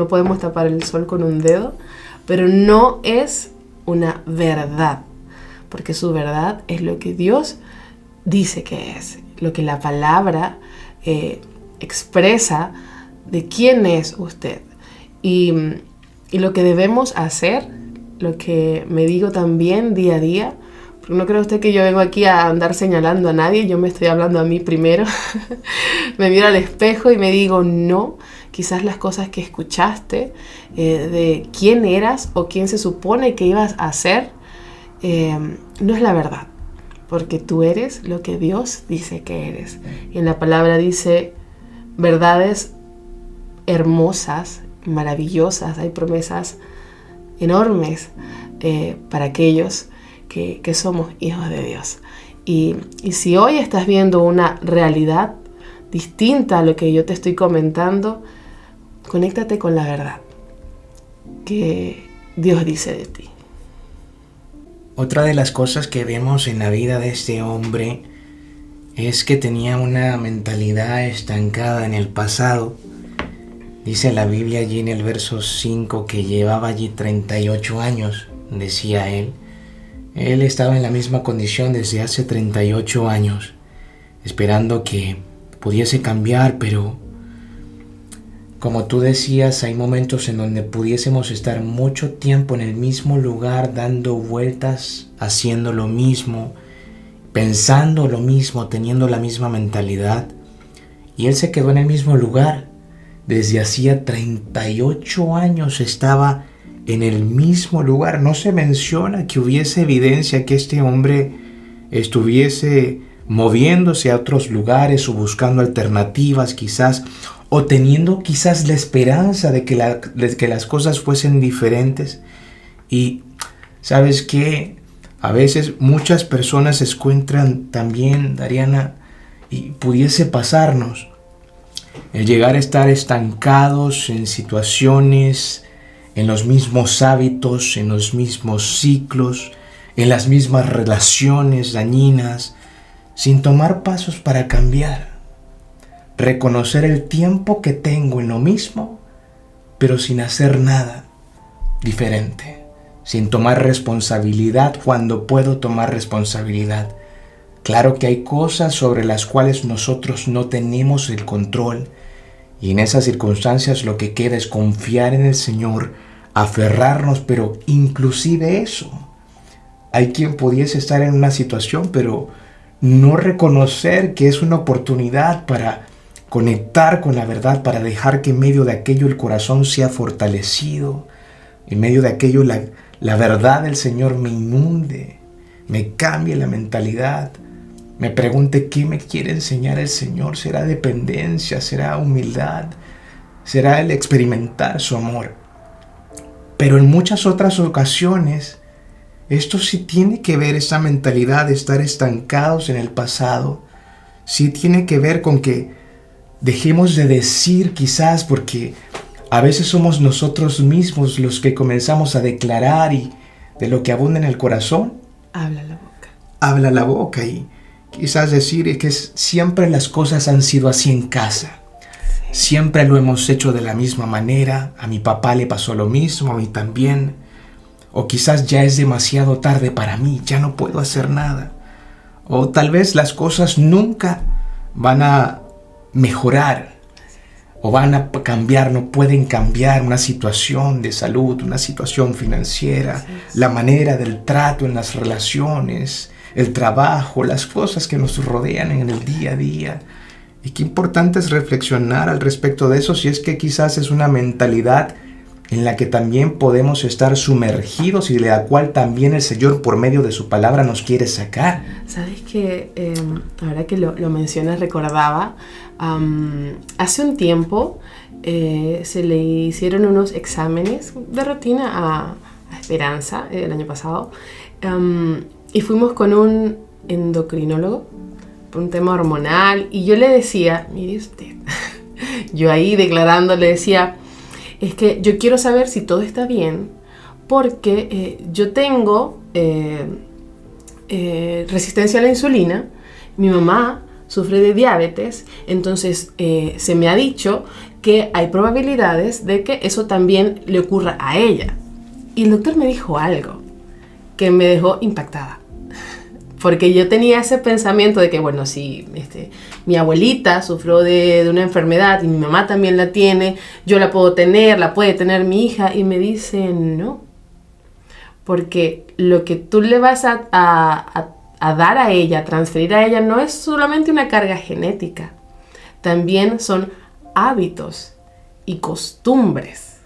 podemos tapar el sol con un dedo, pero no es una verdad, porque su verdad es lo que Dios dice que es, lo que la palabra expresa de quién es usted. Y lo que debemos hacer, lo que me digo también día a día, No cree usted que yo vengo aquí a andar señalando a nadie, yo me estoy hablando a mí primero. Me miro al espejo y me digo, no, quizás las cosas que escuchaste, de quién eras o quién se supone que ibas a ser, no es la verdad. Porque tú eres lo que Dios dice que eres. Y en la palabra dice verdades hermosas, maravillosas, hay promesas enormes para aquellos que somos hijos de Dios. Y si hoy estás viendo una realidad distinta a lo que yo te estoy comentando, conéctate con la verdad que Dios dice de ti.
Otra de las cosas que vemos en la vida de este hombre es que tenía una mentalidad estancada en el pasado. Dice la Biblia allí en el verso 5 que llevaba allí 38 años, decía él. Él estaba en la misma condición desde hace 38 años, esperando que pudiese cambiar, pero como tú decías, hay momentos en donde pudiésemos estar mucho tiempo en el mismo lugar, dando vueltas, haciendo lo mismo, pensando lo mismo, teniendo la misma mentalidad. Y él se quedó en el mismo lugar. Desde hacía 38 años estaba en el mismo lugar. No se menciona que hubiese evidencia que este hombre estuviese moviéndose a otros lugares o buscando alternativas quizás, o teniendo quizás la esperanza de que las cosas fuesen diferentes. Y ¿sabes qué? A veces muchas personas se encuentran también, Dariana, y pudiese pasarnos el llegar a estar estancados en situaciones, en los mismos hábitos, en los mismos ciclos, en las mismas relaciones dañinas, sin tomar pasos para cambiar. Reconocer el tiempo que tengo en lo mismo, pero sin hacer nada diferente, sin tomar responsabilidad cuando puedo tomar responsabilidad. Claro que hay cosas sobre las cuales nosotros no tenemos el control, y en esas circunstancias lo que queda es confiar en el Señor, aferrarnos, pero inclusive eso. Hay quien pudiese estar en una situación, pero no reconocer que es una oportunidad para conectar con la verdad, para dejar que en medio de aquello el corazón sea fortalecido, en medio de aquello la verdad del Señor me inunde, me cambie la mentalidad, me pregunte qué me quiere enseñar el Señor. ¿Será dependencia? ¿Será humildad? ¿Será el experimentar su amor? Pero en muchas otras ocasiones, esto sí tiene que ver, esa mentalidad de estar estancados en el pasado, sí tiene que ver con que dejemos de decir quizás, porque a veces somos nosotros mismos los que comenzamos a declarar, y de lo que abunda en el corazón,
habla la boca.
Habla la boca. Y quizás decir que siempre las cosas han sido así en casa. Sí. Siempre lo hemos hecho de la misma manera. A mi papá le pasó lo mismo, a mí también. O quizás ya es demasiado tarde para mí, ya no puedo hacer nada. O tal vez las cosas nunca van a mejorar o van a cambiar, no pueden cambiar una situación de salud, una situación financiera, la manera del trato en las relaciones, el trabajo, las cosas que nos rodean en el día a día. Y qué importante es reflexionar al respecto de eso, si es que quizás es una mentalidad en la que también podemos estar sumergidos y de la cual también el Señor por medio de su palabra nos quiere sacar.
Sabes que ahora que lo mencionas, recordaba, hace un tiempo se le hicieron unos exámenes de rutina a Esperanza el año pasado, y fuimos con un endocrinólogo por un tema hormonal, y yo le decía, mire usted, yo ahí declarando le decía, es que yo quiero saber si todo está bien, porque yo tengo resistencia a la insulina, mi mamá sufre de diabetes, entonces se me ha dicho que hay probabilidades de que eso también le ocurra a ella. Y el doctor me dijo algo que me dejó impactada. Porque yo tenía ese pensamiento de que, bueno, si mi abuelita sufrió de una enfermedad y mi mamá también la tiene, yo la puedo tener, la puede tener mi hija. Y me dice, no. porque lo que tú le vas a dar a ella, a transferir a ella, no es solamente una carga genética, también son hábitos y costumbres.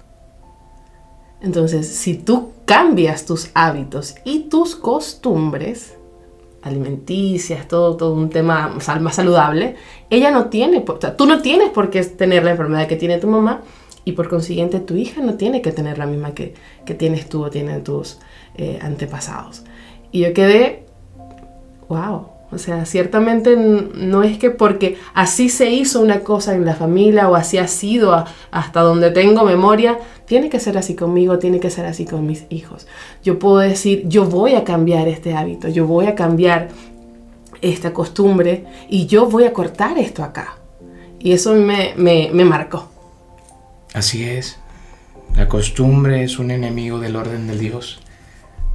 Entonces, si tú cambias tus hábitos y tus costumbres alimenticias, todo un tema más saludable, ella no tiene, o sea, tú no tienes por qué tener la enfermedad que tiene tu mamá, y por consiguiente tu hija no tiene que tener la misma que tienes tú o tienen tus antepasados. Y yo quedé, wow, o sea, ciertamente no es que porque así se hizo una cosa en la familia o así ha sido hasta donde tengo memoria, tiene que ser así conmigo, tiene que ser así con mis hijos. Yo puedo decir, yo voy a cambiar este hábito, yo voy a cambiar esta costumbre y yo voy a cortar esto acá. Y eso me marcó.
Así es. La costumbre es un enemigo del orden de Dios.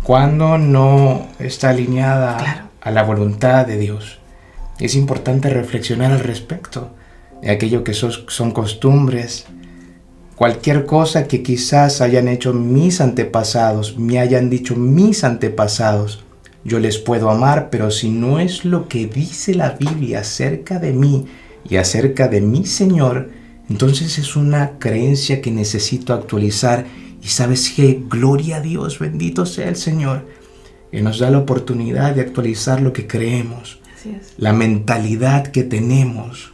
Cuando no está alineada a la voluntad de Dios. Es importante reflexionar al respecto de aquello que son costumbres. Cualquier cosa que quizás hayan hecho mis antepasados, me hayan dicho mis antepasados, yo les puedo amar, pero si no es lo que dice la Biblia acerca de mí y acerca de mi Señor, entonces es una creencia que necesito actualizar. Y ¿sabes qué? Gloria a Dios, bendito sea el Señor, que nos da la oportunidad de actualizar lo que creemos, la mentalidad que tenemos.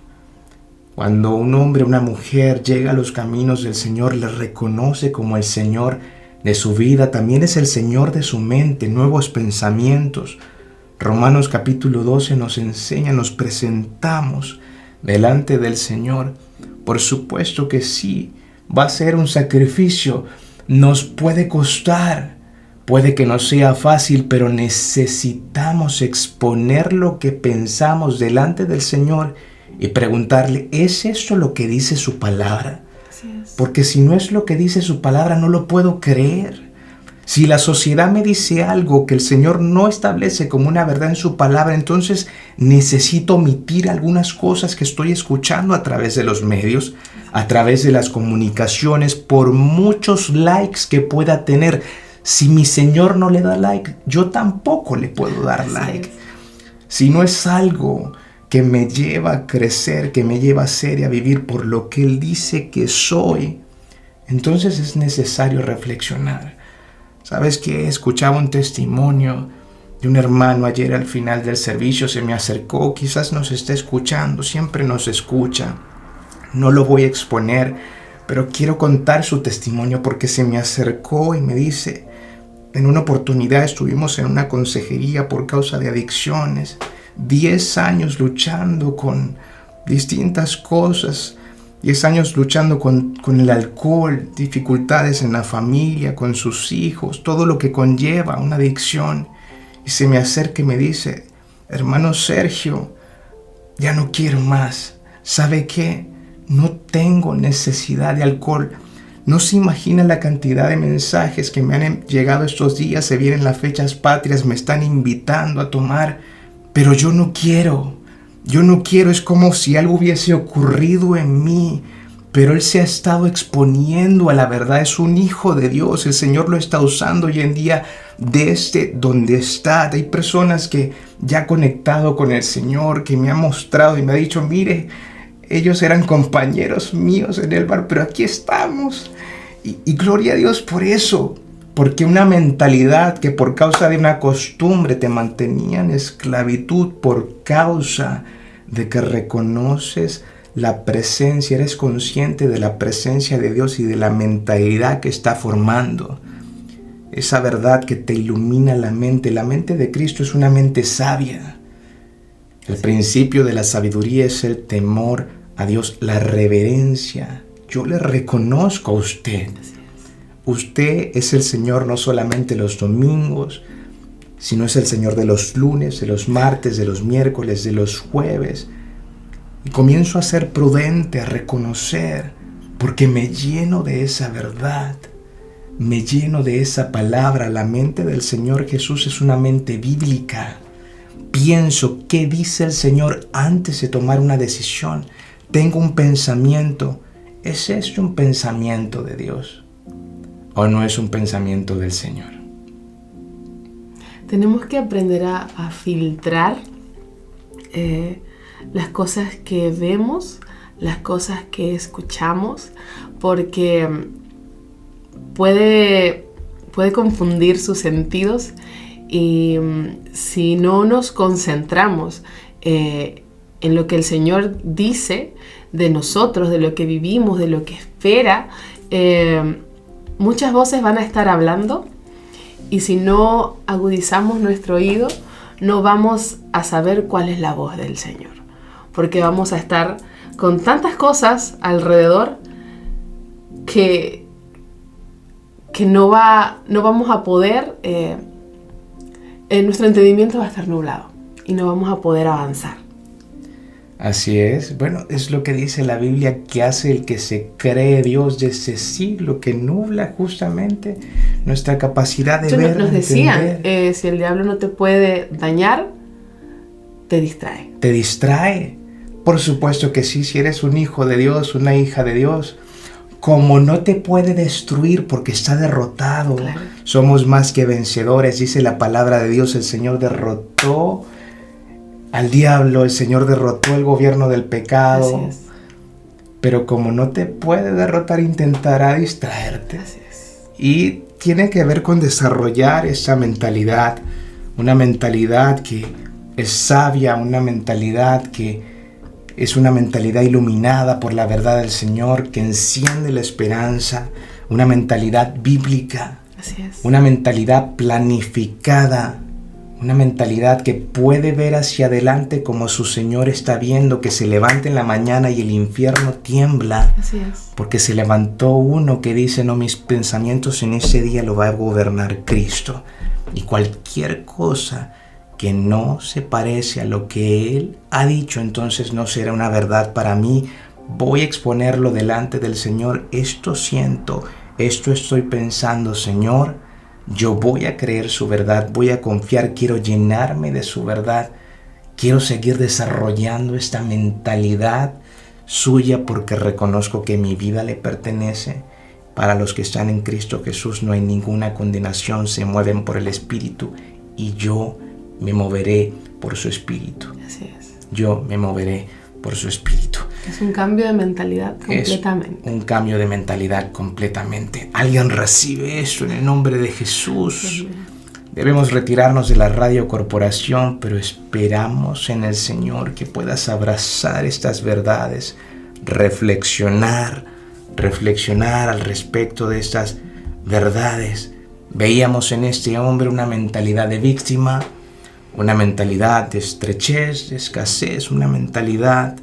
Cuando un hombre o una mujer llega a los caminos del Señor, le reconoce como el Señor de su vida, también es el Señor de su mente, nuevos pensamientos. Romanos capítulo 12 nos enseña, nos presentamos delante del Señor. Por supuesto que sí, va a ser un sacrificio, nos puede costar, puede que no sea fácil, pero necesitamos exponer lo que pensamos delante del Señor y preguntarle, ¿es esto lo que dice su palabra? Porque si no es lo que dice su palabra, no lo puedo creer. Si la sociedad me dice algo que el Señor no establece como una verdad en su palabra, entonces necesito omitir algunas cosas que estoy escuchando a través de los medios, a través de las comunicaciones, por muchos likes que pueda tener. Si mi Señor no le da like, yo tampoco le puedo dar like. Si no es algo que me lleva a crecer, que me lleva a ser y a vivir por lo que Él dice que soy, entonces es necesario reflexionar. ¿Sabes qué? Escuchaba un testimonio de un hermano ayer al final del servicio, se me acercó, quizás nos esté escuchando, siempre nos escucha. No lo voy a exponer, pero quiero contar su testimonio porque se me acercó y me dice, en una oportunidad estuvimos en una consejería por causa de adicciones, 10 años luchando con distintas cosas, 10 años luchando con el alcohol, dificultades en la familia, con sus hijos, todo lo que conlleva una adicción. Y se me acerca y me dice, hermano Sergio, ya no quiero más. ¿Sabe qué? No tengo necesidad de alcohol. No se imagina la cantidad de mensajes que me han llegado estos días. Se vienen las fechas patrias, me están invitando a tomar, pero yo no quiero. Yo no quiero, es como si algo hubiese ocurrido en mí, pero Él se ha estado exponiendo a la verdad, es un hijo de Dios, el Señor lo está usando hoy en día desde donde está. Hay personas que ya han conectado con el Señor, que me han mostrado y me han dicho, mire, ellos eran compañeros míos en el bar, pero aquí estamos. Y gloria a Dios por eso. Porque una mentalidad que por causa de una costumbre te mantenía en esclavitud, por causa de que reconoces la presencia, eres consciente de la presencia de Dios y de la mentalidad que está formando. Esa verdad que te ilumina la mente de Cristo es una mente sabia. El principio de la sabiduría es el temor a Dios, la reverencia. Yo le reconozco a usted. Usted es el Señor no solamente los domingos, sino es el Señor de los lunes, de los martes, de los miércoles, de los jueves. Y comienzo a ser prudente, a reconocer, porque me lleno de esa verdad, me lleno de esa palabra. La mente del Señor Jesús es una mente bíblica. Pienso qué dice el Señor antes de tomar una decisión. Tengo un pensamiento. ¿Es este un pensamiento de Dios? ¿O no es un pensamiento del Señor?
Tenemos que aprender a filtrar las cosas que vemos, las cosas que escuchamos, porque puede confundir sus sentidos, y si no nos concentramos en lo que el Señor dice de nosotros, de lo que vivimos, de lo que espera, muchas voces van a estar hablando, y si no agudizamos nuestro oído, no vamos a saber cuál es la voz del Señor, porque vamos a estar con tantas cosas alrededor que no vamos a poder, nuestro entendimiento va a estar nublado y no vamos a poder avanzar.
Así es. Bueno, es lo que dice la Biblia, que hace el que se cree Dios de ese siglo, que nubla justamente nuestra capacidad de ver.
Nos decían, si el diablo no te puede dañar, te distrae.
Te distrae. Por supuesto que sí, si eres un hijo de Dios, una hija de Dios, como no te puede destruir porque está derrotado. Claro. Somos más que vencedores, dice la palabra de Dios. El Señor derrotó al diablo, el Señor derrotó el gobierno del pecado.
Así es.
Pero como no te puede derrotar, intentará distraerte.
Así es.
Y tiene que ver con desarrollar esa mentalidad, una mentalidad que es sabia, una mentalidad que es una mentalidad iluminada por la verdad del Señor, que enciende la esperanza, una mentalidad bíblica.
Así es.
Una mentalidad planificada, una mentalidad que puede ver hacia adelante como su Señor está viendo, que se levanta en la mañana y el infierno tiembla.
Así es.
Porque se levantó uno que dice, no, mis pensamientos en ese día lo va a gobernar Cristo. Y cualquier cosa que no se parece a lo que Él ha dicho, entonces no será una verdad para mí. Voy a exponerlo delante del Señor. Esto siento, esto estoy pensando, Señor. Yo voy a creer su verdad, voy a confiar, quiero llenarme de su verdad. Quiero seguir desarrollando esta mentalidad suya porque reconozco que mi vida le pertenece. Para los que están en Cristo Jesús no hay ninguna condenación, se mueven por el Espíritu y yo me moveré por su Espíritu.
Así es.
Yo me moveré por su Espíritu.
Es un cambio de mentalidad completamente.
Es un cambio de mentalidad completamente. Alguien recibe esto en el nombre de Jesús. Debemos retirarnos de la radio corporación, pero esperamos en el Señor que puedas abrazar estas verdades, reflexionar al respecto de estas verdades. Veíamos en este hombre una mentalidad de víctima, una mentalidad de estrechez, de escasez, una mentalidad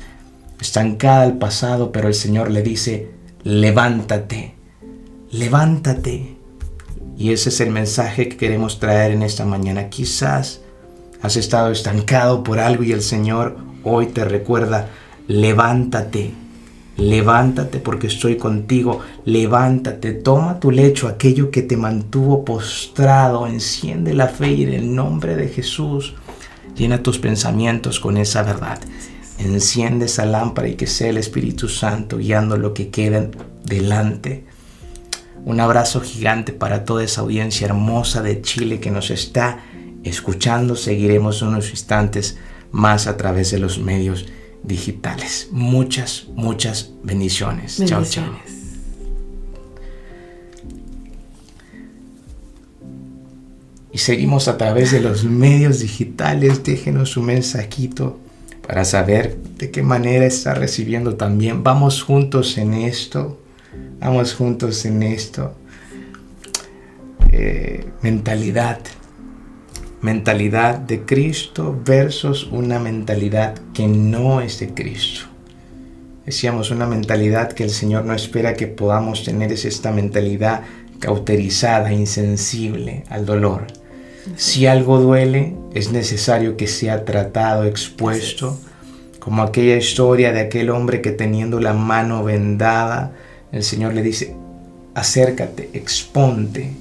estancada al pasado, pero el Señor le dice, levántate, levántate. Y ese es el mensaje que queremos traer en esta mañana. Quizás has estado estancado por algo y el Señor hoy te recuerda, levántate, levántate porque estoy contigo, levántate, toma tu lecho, aquello que te mantuvo postrado, enciende la fe y en el nombre de Jesús llena tus pensamientos con esa verdad. Enciende esa lámpara y que sea el Espíritu Santo guiando lo que queda delante. Un abrazo gigante para toda esa audiencia hermosa de Chile que nos está escuchando. Seguiremos unos instantes más a través de los medios digitales. Muchas bendiciones. Chao, chao. Y seguimos a través de los medios digitales. Déjenos su mensajito para saber de qué manera está recibiendo también. Vamos juntos en esto. Vamos juntos en esto. Mentalidad de Cristo versus una mentalidad que no es de Cristo. Decíamos, una mentalidad que el Señor no espera que podamos tener, es esta mentalidad cauterizada, insensible al dolor. Si algo duele, es necesario que sea tratado, expuesto, como aquella historia de aquel hombre que teniendo la mano vendada, el Señor le dice, acércate, exponte.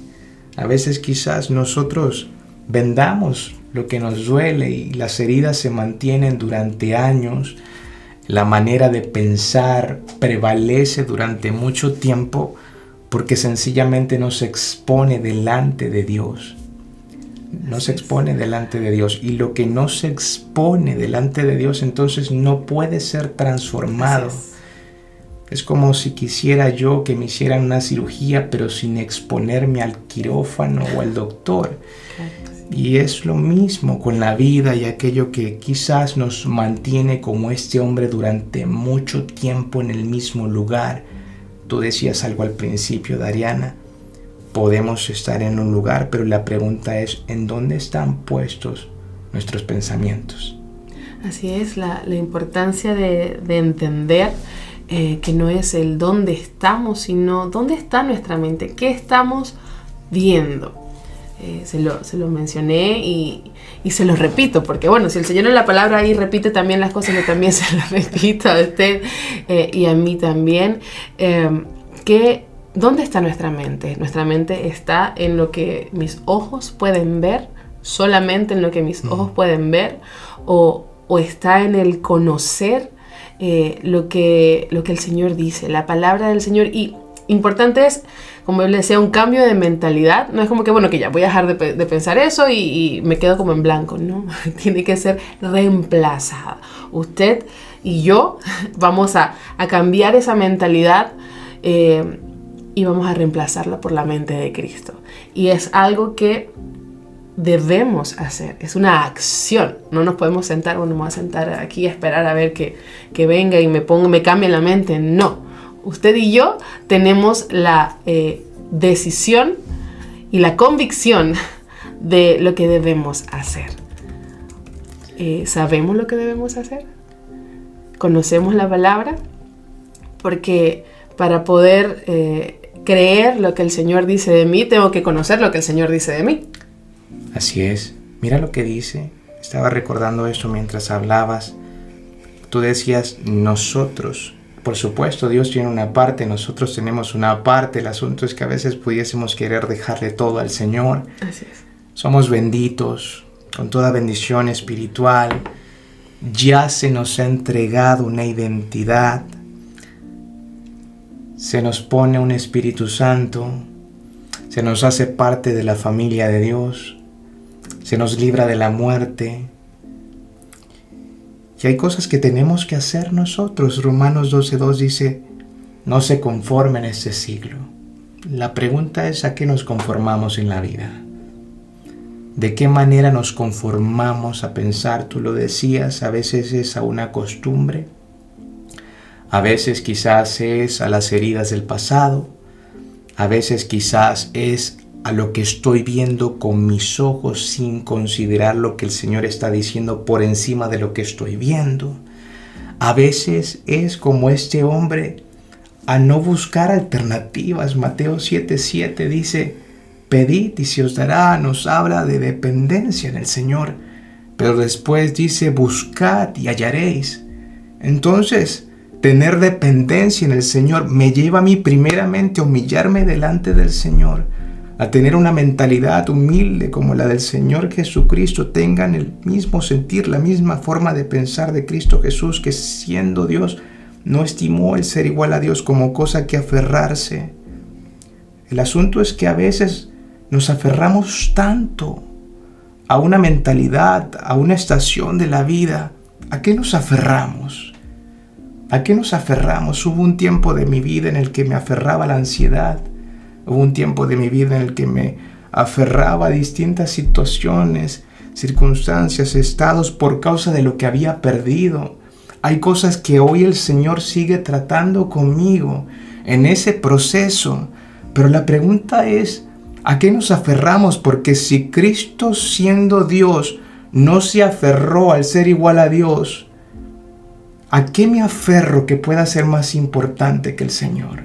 A veces quizás nosotros vendamos lo que nos duele y las heridas se mantienen durante años. La manera de pensar prevalece durante mucho tiempo porque sencillamente no se expone delante de Dios. no se expone delante de Dios. Y lo que no se expone delante de Dios, entonces no puede ser transformado. Es como si quisiera yo que me hicieran una cirugía, pero sin exponerme al quirófano o al doctor. Y es lo mismo con la vida y aquello que quizás nos mantiene como este hombre durante mucho tiempo en el mismo lugar. Tú decías algo al principio, Dariana. Podemos estar en un lugar, pero la pregunta es, ¿en dónde están puestos nuestros pensamientos?
Así es, la importancia de entender que no es el dónde estamos, sino dónde está nuestra mente, qué estamos viendo. Se lo mencioné y se lo repito, porque bueno, si el Señor en la palabra ahí repite también las cosas, yo también se las repito a usted y a mí también, ¿dónde está nuestra mente? Nuestra mente está en lo que mis ojos pueden ver, solamente en lo que mis ojos pueden ver, o está en el conocer lo que el Señor dice, la palabra del Señor. Y importante es, como yo le decía, un cambio de mentalidad. No es como que, bueno, que ya voy a dejar de pensar eso y me quedo como en blanco, ¿no? Tiene que ser reemplazada. Usted y yo vamos a cambiar esa mentalidad y vamos a reemplazarla por la mente de Cristo. Y es algo que debemos hacer, es una acción. No nos podemos sentar, bueno, me voy a sentar aquí a esperar a ver que venga y me cambie la mente. No, usted y yo tenemos la decisión y la convicción de lo que debemos hacer. ¿Sabemos lo que debemos hacer? ¿Conocemos la palabra? Porque para poder creer lo que el Señor dice de mí, tengo que conocer lo que el Señor dice de mí.
Así es. Mira lo que dice. Estaba recordando esto mientras hablabas. Tú decías nosotros. Por supuesto, Dios tiene una parte, nosotros tenemos una parte. El asunto es que a veces pudiésemos querer dejarle todo al Señor.
Así es.
Somos benditos con toda bendición espiritual. Ya se nos ha entregado una identidad. Se nos pone un Espíritu Santo. Se nos hace parte de la familia de Dios. Se nos libra de la muerte. Y hay cosas que tenemos que hacer nosotros. Romanos 12:2 dice, no se conformen a este siglo. La pregunta es, ¿a qué nos conformamos en la vida? ¿De qué manera nos conformamos a pensar? Tú lo decías, a veces es a una costumbre. A veces quizás es a las heridas del pasado. A veces quizás es a lo que estoy viendo con mis ojos sin considerar lo que el Señor está diciendo por encima de lo que estoy viendo. A veces es como este hombre a no buscar alternativas. Mateo 7:7 dice, pedid y se os dará. Nos habla de dependencia en el Señor. Pero después dice, buscad y hallaréis. Entonces, tener dependencia en el Señor me lleva a mí primeramente a humillarme delante del Señor, a tener una mentalidad humilde como la del Señor Jesucristo, tengan el mismo sentir, la misma forma de pensar de Cristo Jesús, que siendo Dios no estimó el ser igual a Dios como cosa que aferrarse. El asunto es que a veces nos aferramos tanto a una mentalidad, a una estación de la vida. ¿A qué nos aferramos? ¿A qué nos aferramos? Hubo un tiempo de mi vida en el que me aferraba a la ansiedad. Hubo un tiempo de mi vida en el que me aferraba a distintas situaciones, circunstancias, estados por causa de lo que había perdido. Hay cosas que hoy el Señor sigue tratando conmigo en ese proceso. Pero la pregunta es, ¿a qué nos aferramos? Porque si Cristo, siendo Dios, no se aferró al ser igual a Dios, ¿a qué me aferro que pueda ser más importante que el Señor?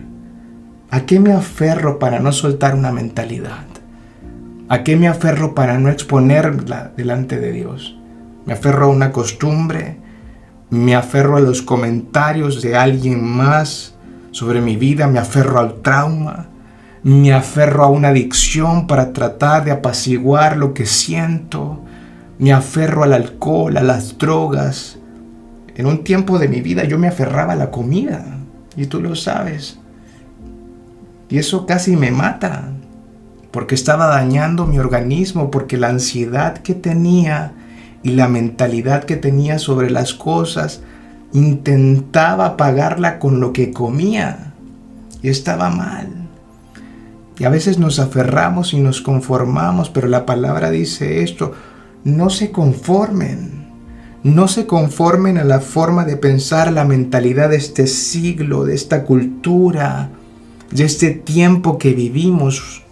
¿A qué me aferro para no soltar una mentalidad? ¿A qué me aferro para no exponerla delante de Dios? ¿Me aferro a una costumbre? ¿Me aferro a los comentarios de alguien más sobre mi vida? ¿Me aferro al trauma? ¿Me aferro a una adicción para tratar de apaciguar lo que siento? ¿Me aferro al alcohol, a las drogas? En un tiempo de mi vida yo me aferraba a la comida, y tú lo sabes. Y eso casi me mata. porque estaba dañando mi organismo, porque la ansiedad que tenía y la mentalidad que tenía sobre las cosas intentaba pagarla con lo que comía y estaba mal. Y a veces nos aferramos y nos conformamos, pero la palabra dice esto: no se conformen. No se conformen a la forma de pensar, la mentalidad de este siglo, de esta cultura, de este tiempo que vivimos.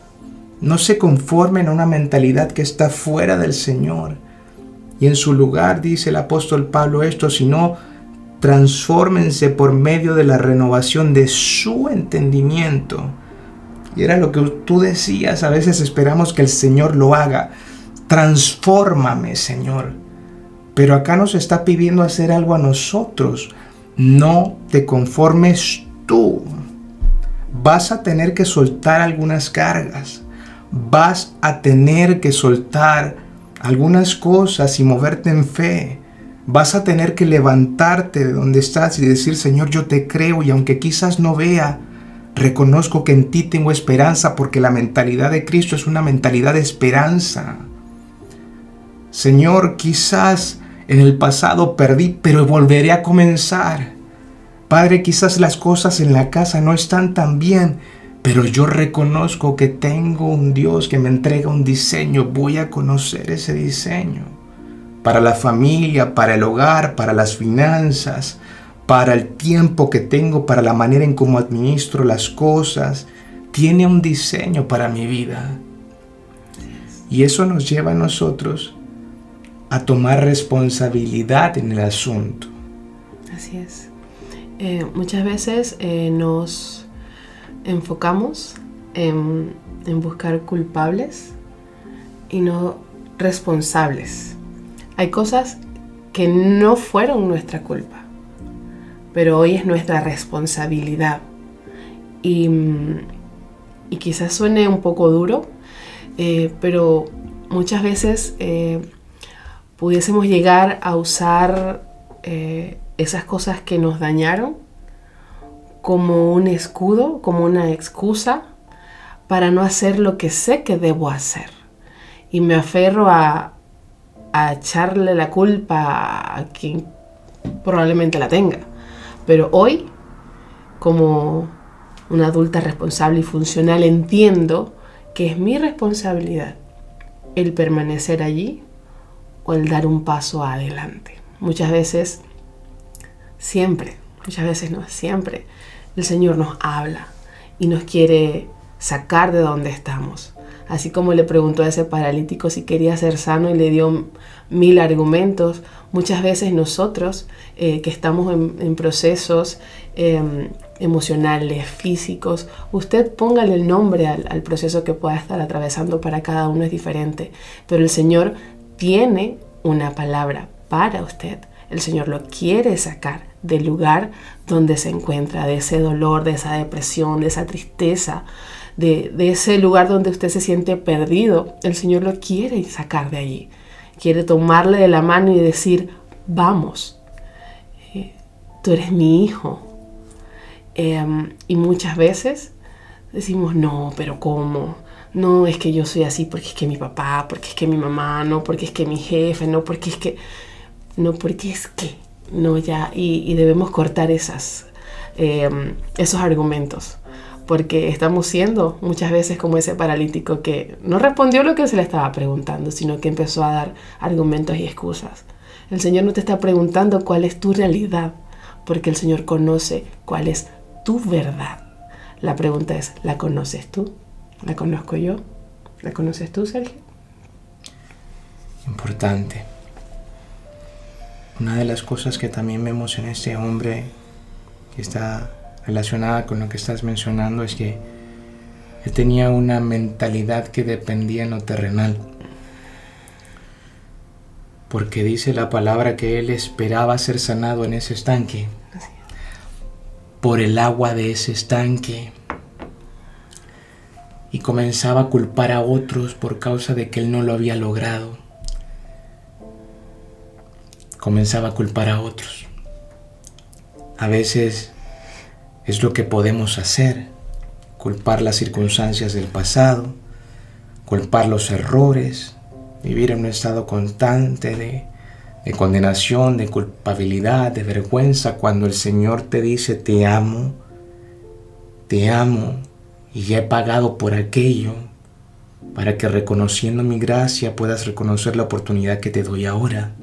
No se conformen a una mentalidad que está fuera del Señor. Y en su lugar dice el apóstol Pablo esto: sino transfórmense por medio de la renovación de su entendimiento. Y era lo que tú decías, a veces esperamos que el Señor lo haga. Transfórmame, Señor. Pero acá nos está pidiendo hacer algo a nosotros. No te conformes tú. Vas a tener que soltar algunas cargas. Vas a tener que soltar algunas cosas y moverte en fe. Vas a tener que levantarte de donde estás y decir: Señor, yo te creo, y aunque quizás no vea, reconozco que en ti tengo esperanza, porque la mentalidad de Cristo es una mentalidad de esperanza. Señor, quizás en el pasado perdí, pero volveré a comenzar. Padre, quizás las cosas en la casa no están tan bien, pero yo reconozco que tengo un Dios que me entrega un diseño. Voy a conocer ese diseño para la familia, para el hogar, para las finanzas, para el tiempo que tengo, para la manera en cómo administro las cosas. Tiene un diseño para mi vida. Y eso nos lleva a nosotros a tomar responsabilidad en el asunto.
Así es. Muchas veces nos enfocamos en buscar culpables y no responsables. Hay cosas que no fueron nuestra culpa, pero hoy es nuestra responsabilidad. Y quizás suene un poco duro, pero muchas veces pudiésemos llegar a usar esas cosas que nos dañaron como un escudo, como una excusa para no hacer lo que sé que debo hacer. Y me aferro a echarle la culpa a quien probablemente la tenga. Pero hoy, como una adulta responsable y funcional, entiendo que es mi responsabilidad el permanecer allí o el dar un paso adelante. Muchas veces el Señor nos habla y nos quiere sacar de donde estamos. Así como le preguntó a ese paralítico si quería ser sano y le dio 1000 argumentos, muchas veces nosotros que estamos en procesos emocionales, físicos, usted póngale el nombre al proceso que pueda estar atravesando. Para cada uno es diferente, pero el Señor tiene una palabra para usted. El Señor lo quiere sacar del lugar donde se encuentra, de ese dolor, de esa depresión, de esa tristeza, de ese lugar donde usted se siente perdido. El Señor lo quiere sacar de allí. Quiere tomarle de la mano y decir: vamos, tú eres mi hijo. Y muchas veces decimos: no, pero ¿cómo? No, es que yo soy así porque es que mi papá, porque es que mi mamá, no, porque es que mi jefe, no, porque es que... No, porque es que... No, ya, y debemos cortar esos argumentos, porque estamos siendo muchas veces como ese paralítico que no respondió lo que se le estaba preguntando, sino que empezó a dar argumentos y excusas. El Señor no te está preguntando cuál es tu realidad, porque el Señor conoce cuál es tu verdad. La pregunta es: ¿la conoces tú? ¿La conozco yo? ¿La conoces tú, Sergio?
Importante. Una de las cosas que también vemos en este hombre, que está relacionada con lo que estás mencionando, es que él tenía una mentalidad que dependía en lo terrenal. Porque dice la palabra que él esperaba ser sanado en ese estanque, por el agua de ese estanque, y comenzaba a culpar a otros por causa de que él no lo había logrado. Comenzaba a culpar a otros. A veces es lo que podemos hacer: culpar las circunstancias del pasado, culpar los errores, vivir en un estado constante de condenación, de culpabilidad, de vergüenza, cuando el Señor te dice: te amo y ya he pagado por aquello, para que reconociendo mi gracia puedas reconocer la oportunidad que te doy ahora.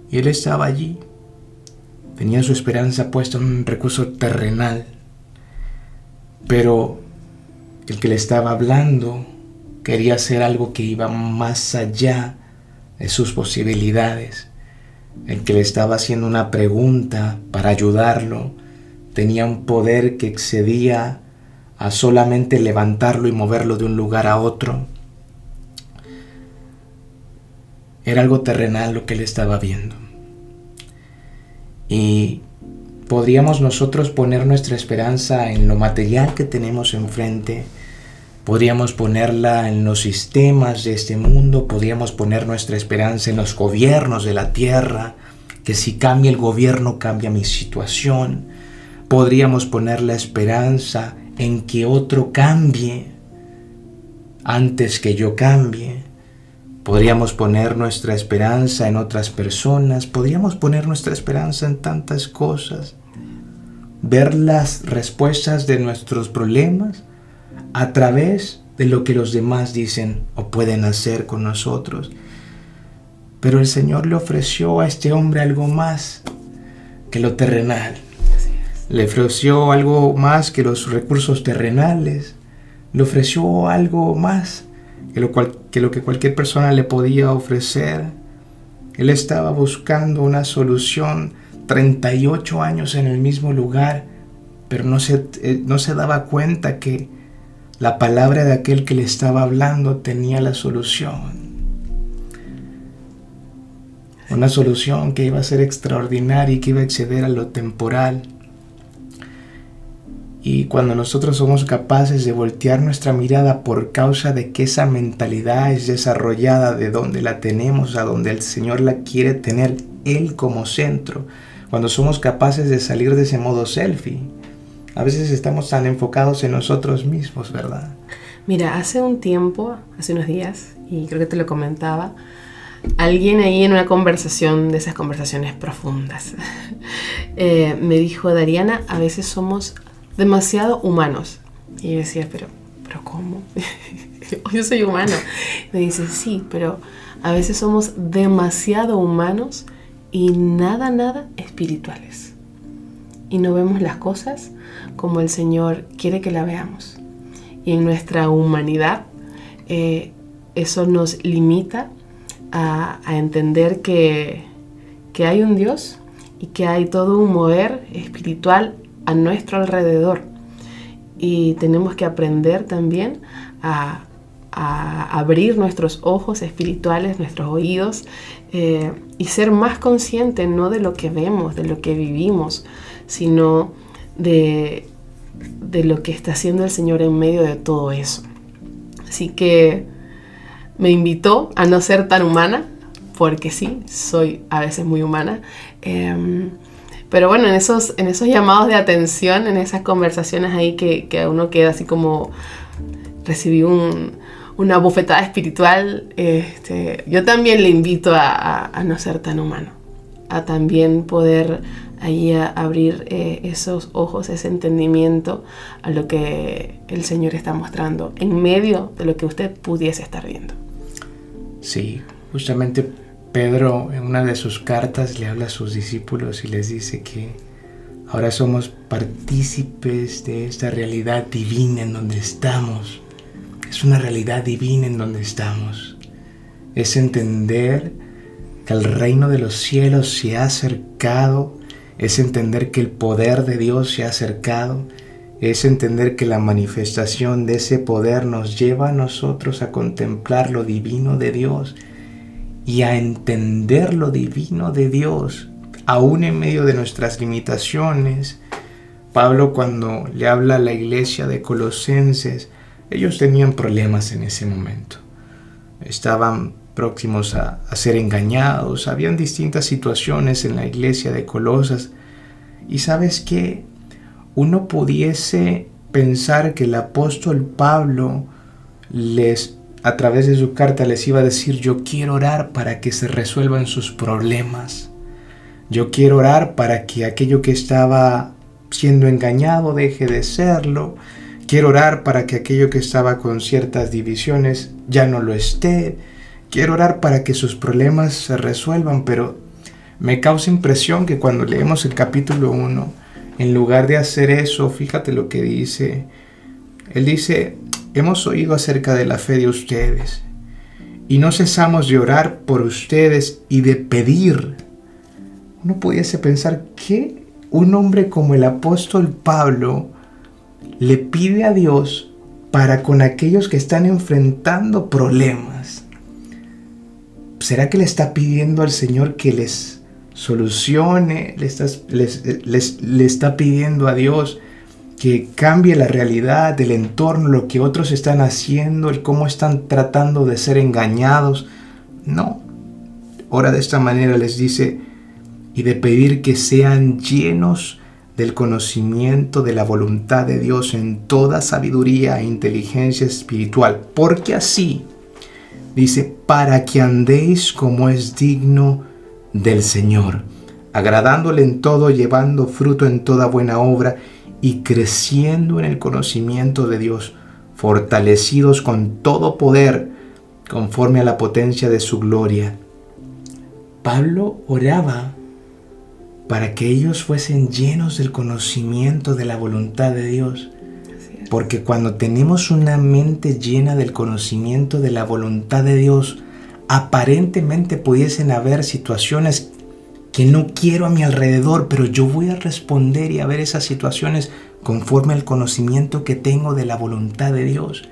Y él estaba allí, tenía su esperanza puesta en un recurso terrenal, pero el que le estaba hablando quería hacer algo que iba más allá de sus posibilidades. El que le estaba haciendo una pregunta para ayudarlo tenía un poder que excedía a solamente levantarlo y moverlo de un lugar a otro. Era algo terrenal lo que él estaba viendo. Y podríamos nosotros poner nuestra esperanza en lo material que tenemos enfrente, podríamos ponerla en los sistemas de este mundo, podríamos poner nuestra esperanza en los gobiernos de la tierra, que si cambia el gobierno cambia mi situación. Podríamos poner la esperanza en que otro cambie antes que yo cambie. Podríamos poner nuestra esperanza en otras personas, podríamos poner nuestra esperanza en tantas cosas. Ver las respuestas de nuestros problemas a través de lo que los demás dicen o pueden hacer con nosotros. Pero el Señor le ofreció a este hombre algo más que lo terrenal. Le ofreció algo más que los recursos terrenales. Le ofreció algo más que lo que cualquier persona le podía ofrecer. Él estaba buscando una solución, 38 años en el mismo lugar, pero no se daba cuenta que la palabra de aquel que le estaba hablando tenía la solución. Una solución que iba a ser extraordinaria y que iba a exceder a lo temporal. Y cuando nosotros somos capaces de voltear nuestra mirada por causa de que esa mentalidad es desarrollada de donde la tenemos, a donde el Señor la quiere tener Él como centro, cuando somos capaces de salir de ese modo selfie, a veces estamos tan enfocados en nosotros mismos, ¿verdad?
Mira, hace un tiempo, hace unos días, y creo que te lo comentaba, alguien ahí en una conversación, de esas conversaciones profundas, me dijo: Dariana, a veces somos demasiado humanos. Y yo decía, pero ¿cómo? Yo soy humano. Me dice, sí, pero a veces somos demasiado humanos y nada espirituales. Y no vemos las cosas como el Señor quiere que la veamos. Y en nuestra humanidad, eso nos limita a entender que hay un Dios y que hay todo un mover espiritual a nuestro alrededor, y tenemos que aprender también a abrir nuestros ojos espirituales, nuestros oídos, y ser más conscientes no de lo que vemos, de lo que vivimos, sino de lo que está haciendo el Señor en medio de todo eso. Así que me invitó a no ser tan humana, porque sí, soy a veces muy humana, pero bueno, en esos llamados de atención, en esas conversaciones ahí que uno queda así como recibí una bofetada espiritual, yo también le invito a no ser tan humano, a también poder ahí abrir esos ojos, ese entendimiento a lo que el Señor está mostrando en medio de lo que usted pudiese estar viendo.
Sí, justamente Pedro en una de sus cartas le habla a sus discípulos y les dice que ahora somos partícipes de esta realidad divina en donde estamos. Es una realidad divina en donde estamos. Es entender que el reino de los cielos se ha acercado, es entender que el poder de Dios se ha acercado, es entender que la manifestación de ese poder nos lleva a nosotros a contemplar lo divino de Dios y a entender lo divino de Dios, aún en medio de nuestras limitaciones. Pablo, cuando le habla a la iglesia de Colosenses, ellos tenían problemas en ese momento. Estaban próximos a ser engañados, habían distintas situaciones en la iglesia de Colosas. Y ¿sabes qué? Uno pudiese pensar que el apóstol Pablo a través de su carta les iba a decir: yo quiero orar para que se resuelvan sus problemas. Yo quiero orar para que aquello que estaba siendo engañado deje de serlo. Quiero orar para que aquello que estaba con ciertas divisiones ya no lo esté. Quiero orar para que sus problemas se resuelvan, pero me causa impresión que cuando leemos el capítulo 1, en lugar de hacer eso, fíjate lo que dice. Él dice: hemos oído acerca de la fe de ustedes y no cesamos de orar por ustedes y de pedir. Uno pudiese pensar que un hombre como el apóstol Pablo le pide a Dios para con aquellos que están enfrentando problemas. ¿Será que le está pidiendo al Señor que les solucione? ¿Le está pidiendo a Dios que cambie la realidad del entorno, lo que otros están haciendo, el cómo están tratando de ser engañados? No. Ora de esta manera, les dice, y de pedir que sean llenos del conocimiento de la voluntad de Dios en toda sabiduría e inteligencia espiritual, porque así, dice, para que andéis como es digno del Señor, agradándole en todo, llevando fruto en toda buena obra y creciendo en el conocimiento de Dios, fortalecidos con todo poder, conforme a la potencia de su gloria. Pablo oraba para que ellos fuesen llenos del conocimiento de la voluntad de Dios. Porque cuando tenemos una mente llena del conocimiento de la voluntad de Dios, aparentemente pudiesen haber situaciones que no quiero a mi alrededor, pero yo voy a responder y a ver esas situaciones conforme al conocimiento que tengo de la voluntad de Dios,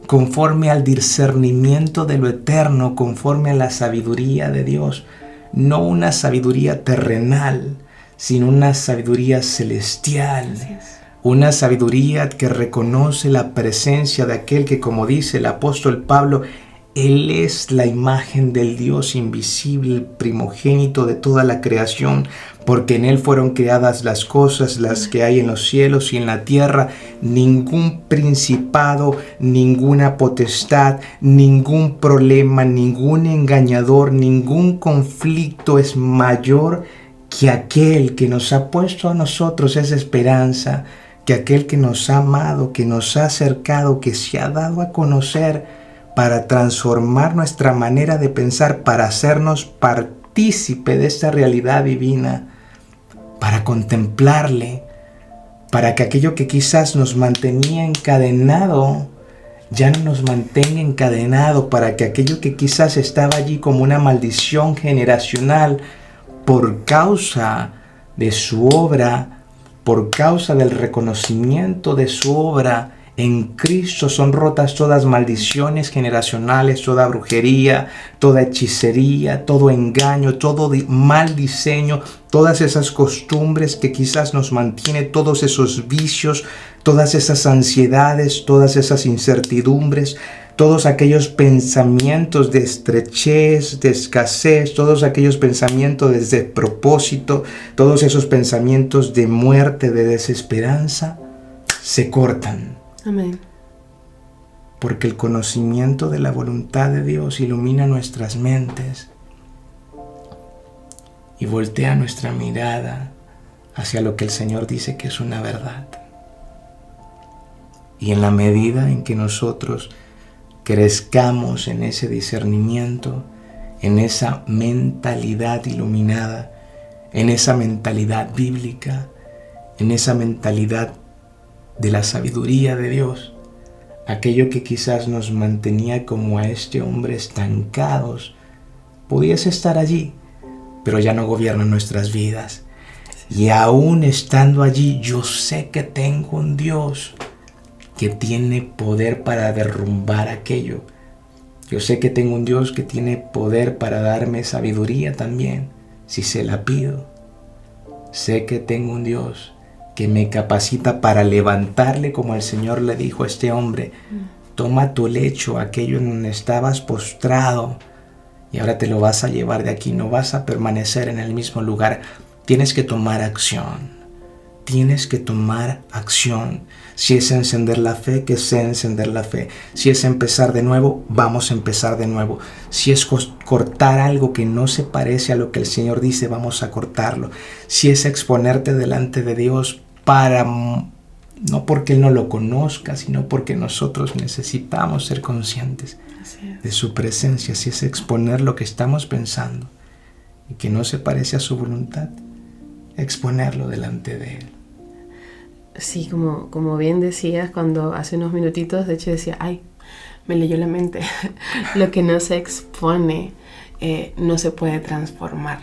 conforme al discernimiento de lo eterno, conforme a la sabiduría de Dios. No una sabiduría terrenal, sino una sabiduría celestial. Una sabiduría que reconoce la presencia de aquel que, como dice el apóstol Pablo, Él es la imagen del Dios invisible, el primogénito de toda la creación, porque en Él fueron creadas las cosas, las que hay en los cielos y en la tierra. Ningún principado, ninguna potestad, ningún problema, ningún engañador, ningún conflicto es mayor que aquel que nos ha puesto a nosotros esa esperanza, que aquel que nos ha amado, que nos ha acercado, que se ha dado a conocer para transformar nuestra manera de pensar, para hacernos partícipe de esta realidad divina, para contemplarle, para que aquello que quizás nos mantenía encadenado ya no nos mantenga encadenado, para que aquello que quizás estaba allí como una maldición generacional por causa de su obra, por causa del reconocimiento de su obra en Cristo, son rotas todas maldiciones generacionales, toda brujería, toda hechicería, todo engaño, todo mal diseño, todas esas costumbres que quizás nos mantiene, todos esos vicios, todas esas ansiedades, todas esas incertidumbres, todos aquellos pensamientos de estrechez, de escasez, todos aquellos pensamientos de despropósito, todos esos pensamientos de muerte, de desesperanza, se cortan.
Amén.
Porque el conocimiento de la voluntad de Dios ilumina nuestras mentes y voltea nuestra mirada hacia lo que el Señor dice que es una verdad. Y en la medida en que nosotros crezcamos en ese discernimiento, en esa mentalidad iluminada, en esa mentalidad bíblica, en esa mentalidad de la sabiduría de Dios, aquello que quizás nos mantenía como a este hombre estancados, pudiese estar allí, pero ya no gobierna nuestras vidas. Y aún estando allí, yo sé que tengo un Dios que tiene poder para derrumbar aquello. Yo sé que tengo un Dios que tiene poder para darme sabiduría también, si se la pido. Sé que tengo un Dios que me capacita para levantarle, como el Señor le dijo a este hombre: toma tu lecho, aquello en donde estabas postrado, y ahora te lo vas a llevar de aquí, no vas a permanecer en el mismo lugar. Tienes que tomar acción. tienes que tomar acción. Si es encender la fe, que sea encender la fe. Si es empezar de nuevo, vamos a empezar de nuevo. Si es cortar algo que no se parece a lo que el Señor dice, vamos a cortarlo. Si es exponerte delante de Dios no porque Él no lo conozca, sino porque nosotros necesitamos ser conscientes de su presencia. Si es exponer lo que estamos pensando y que no se parece a su voluntad, exponerlo delante de Él.
Sí, como bien decías, cuando hace unos minutitos, de hecho decía, ay, me leyó la mente. Lo que no se expone no se puede transformar.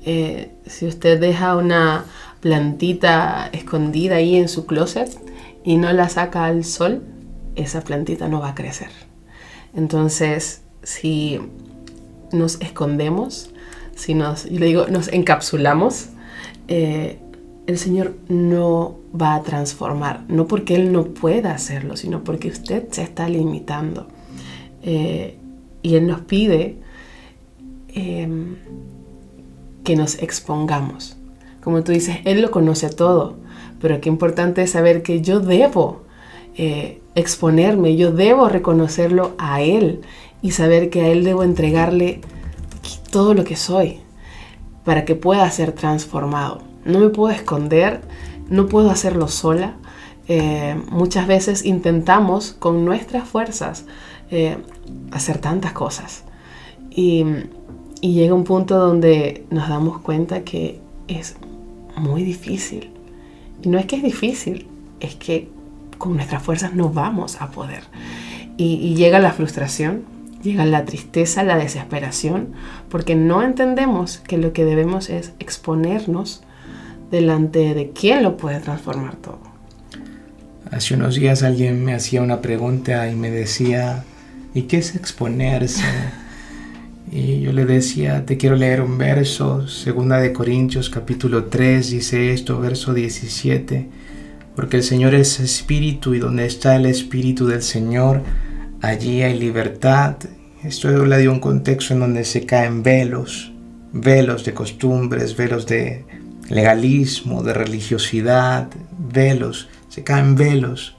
Si usted deja una plantita escondida ahí en su closet y no la saca al sol, esa plantita no va a crecer. Entonces, si nos escondemos, nos encapsulamos, el Señor no va a transformar, no porque Él no pueda hacerlo, sino porque usted se está limitando. Y Él nos pide que nos expongamos. Como tú dices, Él lo conoce todo, pero qué importante es saber que yo debo exponerme, yo debo reconocerlo a Él y saber que a Él debo entregarle todo lo que soy para que pueda ser transformado. No me puedo esconder, no puedo hacerlo sola. Muchas veces intentamos con nuestras fuerzas hacer tantas cosas y llega un punto donde nos damos cuenta que es muy difícil. Y no es que es difícil, es que con nuestras fuerzas no vamos a poder. Y llega la frustración, llega la tristeza, la desesperación, porque no entendemos que lo que debemos es exponernos delante de quien lo puede transformar todo.
Hace unos días alguien me hacía una pregunta y me decía, ¿y qué es exponerse? Y yo le decía, te quiero leer un verso, 2 de Corintios capítulo 3, dice esto, verso 17, porque el Señor es espíritu y donde está el espíritu del Señor, allí hay libertad. Esto habla de un contexto en donde se caen velos de costumbres, velos de legalismo, de religiosidad, se caen velos.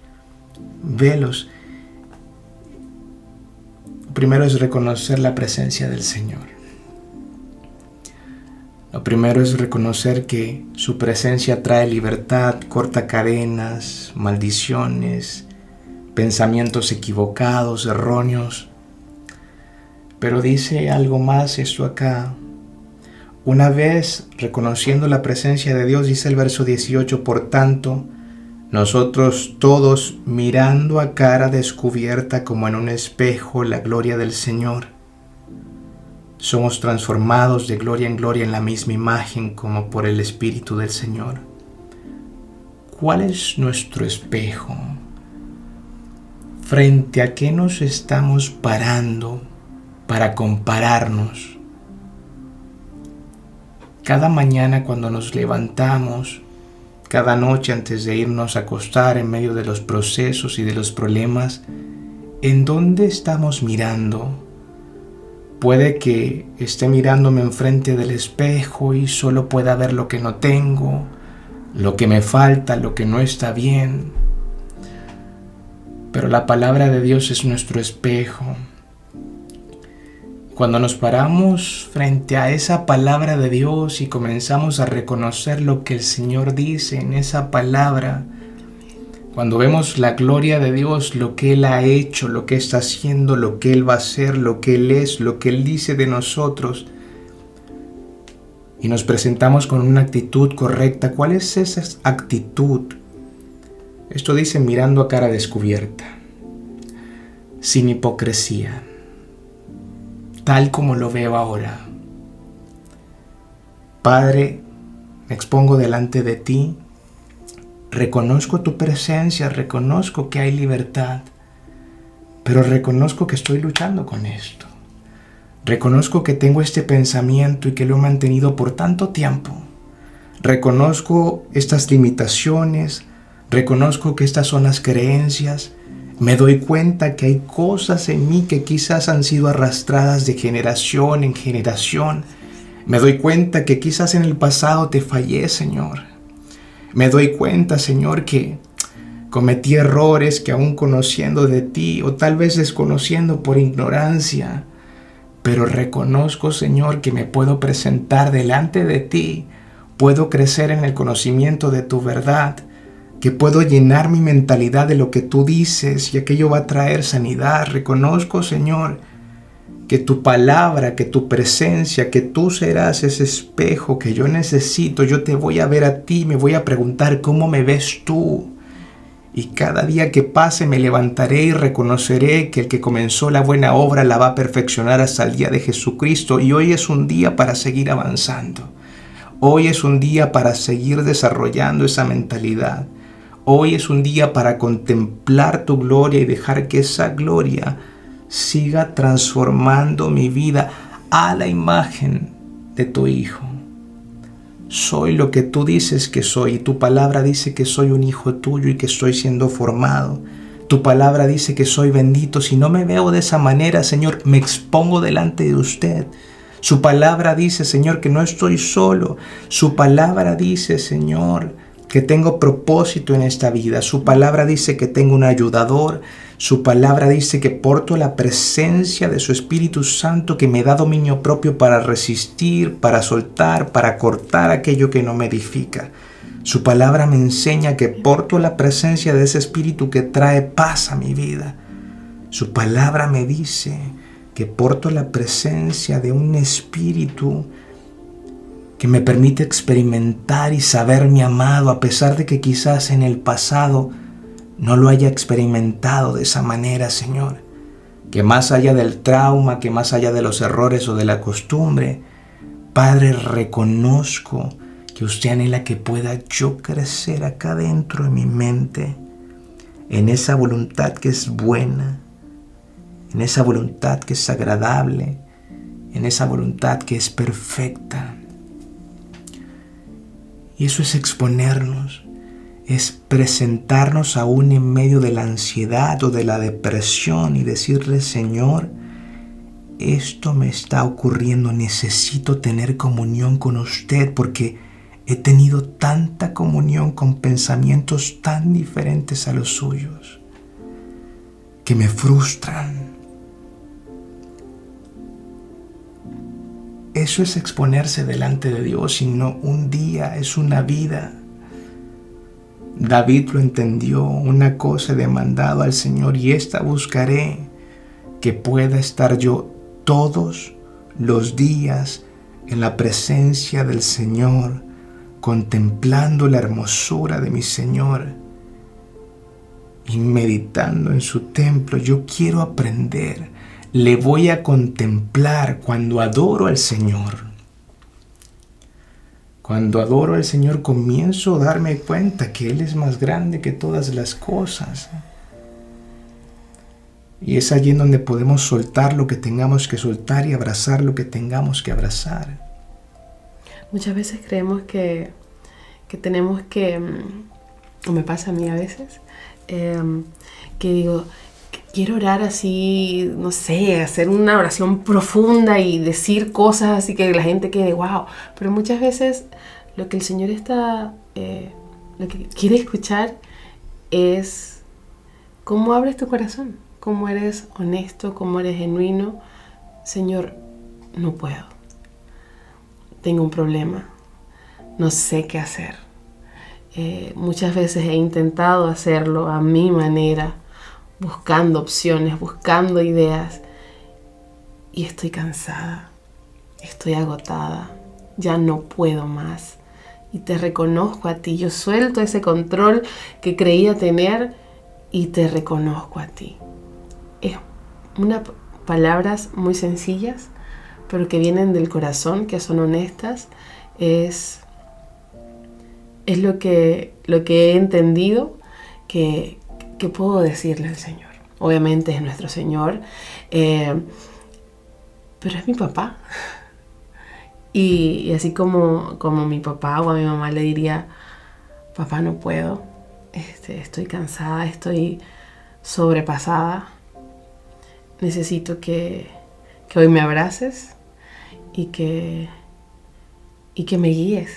Lo primero es reconocer la presencia del Señor. Lo primero es reconocer que su presencia trae libertad, corta cadenas, maldiciones, pensamientos equivocados, erróneos. Pero dice algo más esto acá. Una vez reconociendo la presencia de Dios, dice el verso 18, por tanto, nosotros todos mirando a cara descubierta como en un espejo la gloria del Señor, somos transformados de gloria en gloria en la misma imagen como por el Espíritu del Señor. ¿Cuál es nuestro espejo? ¿Frente a qué nos estamos parando para compararnos? Cada mañana cuando nos levantamos, cada noche antes de irnos a acostar en medio de los procesos y de los problemas, ¿en dónde estamos mirando? Puede que esté mirándome enfrente del espejo y solo pueda ver lo que no tengo, lo que me falta, lo que no está bien. Pero la palabra de Dios es nuestro espejo. Cuando nos paramos frente a esa palabra de Dios y comenzamos a reconocer lo que el Señor dice en esa palabra, cuando vemos la gloria de Dios, lo que Él ha hecho, lo que está haciendo, lo que Él va a hacer, lo que Él es, lo que Él dice de nosotros, y nos presentamos con una actitud correcta, ¿cuál es esa actitud? Esto dice mirando a cara descubierta, sin hipocresía, tal como lo veo ahora. Padre, me expongo delante de ti, reconozco tu presencia, reconozco que hay libertad, pero reconozco que estoy luchando con esto. Reconozco que tengo este pensamiento y que lo he mantenido por tanto tiempo. Reconozco estas limitaciones, reconozco que estas son las creencias. Me doy cuenta que hay cosas en mí que quizás han sido arrastradas de generación en generación. Me doy cuenta que quizás en el pasado te fallé, Señor. Me doy cuenta, Señor, que cometí errores que aún conociendo de ti o tal vez desconociendo por ignorancia, pero reconozco, Señor, que me puedo presentar delante de ti, puedo crecer en el conocimiento de tu verdad, que puedo llenar mi mentalidad de lo que tú dices y aquello va a traer sanidad. Reconozco, Señor, que tu palabra, que tu presencia, que tú serás ese espejo que yo necesito. Yo te voy a ver a ti, me voy a preguntar cómo me ves tú. Y cada día que pase me levantaré y reconoceré que el que comenzó la buena obra la va a perfeccionar hasta el día de Jesucristo. Y hoy es un día para seguir avanzando. Hoy es un día para seguir desarrollando esa mentalidad. Hoy es un día para contemplar tu gloria y dejar que esa gloria siga transformando mi vida a la imagen de tu Hijo. Soy lo que tú dices que soy, y tu palabra dice que soy un hijo tuyo y que estoy siendo formado. Tu palabra dice que soy bendito. Si no me veo de esa manera, Señor, me expongo delante de usted. Su palabra dice, Señor, que no estoy solo. Su palabra dice, Señor, que tengo propósito en esta vida. Su palabra dice que tengo un ayudador. Su palabra dice que porto la presencia de su Espíritu Santo que me da dominio propio para resistir, para soltar, para cortar aquello que no me edifica. Su palabra me enseña que porto la presencia de ese Espíritu que trae paz a mi vida. Su palabra me dice que porto la presencia de un Espíritu que me permite experimentar y saber mi amado, a pesar de que quizás en el pasado no lo haya experimentado de esa manera, Señor. Que más allá del trauma, que más allá de los errores o de la costumbre, Padre, reconozco que usted anhela que pueda yo crecer acá dentro de mi mente, en esa voluntad que es buena, en esa voluntad que es agradable, en esa voluntad que es perfecta. Y eso es exponernos, es presentarnos aún en medio de la ansiedad o de la depresión y decirle, Señor, esto me está ocurriendo, necesito tener comunión con usted porque he tenido tanta comunión con pensamientos tan diferentes a los suyos que me frustran. Eso es exponerse delante de Dios y no un día, es una vida. David lo entendió, una cosa he demandado al Señor y esta buscaré, que pueda estar yo todos los días en la presencia del Señor, contemplando la hermosura de mi Señor y meditando en su templo. Yo quiero aprender. Le voy a contemplar cuando adoro al Señor. Cuando adoro al Señor comienzo a darme cuenta que Él es más grande que todas las cosas. Y es allí en donde podemos soltar lo que tengamos que soltar y abrazar lo que tengamos que abrazar.
Muchas veces creemos que tenemos que, o me pasa a mí a veces, que digo, quiero orar así, no sé, hacer una oración profunda y decir cosas así que la gente quede wow. Pero muchas veces lo que el Señor lo que quiere escuchar es cómo abres tu corazón, cómo eres honesto, cómo eres genuino. Señor, no puedo. Tengo un problema. No sé qué hacer. Muchas veces he intentado hacerlo a mi manera, buscando opciones, buscando ideas, y estoy cansada, estoy agotada, ya no puedo más. Y te reconozco a ti, yo suelto ese control que creía tener y te reconozco a ti. Es unas palabras muy sencillas, pero que vienen del corazón, que son honestas. Es lo que he entendido que puedo decirle al Señor. Obviamente es nuestro Señor, pero es mi papá. Y así como mi papá o a mi mamá le diría, papá, no puedo, estoy cansada, estoy sobrepasada, necesito que hoy me abraces y que me guíes.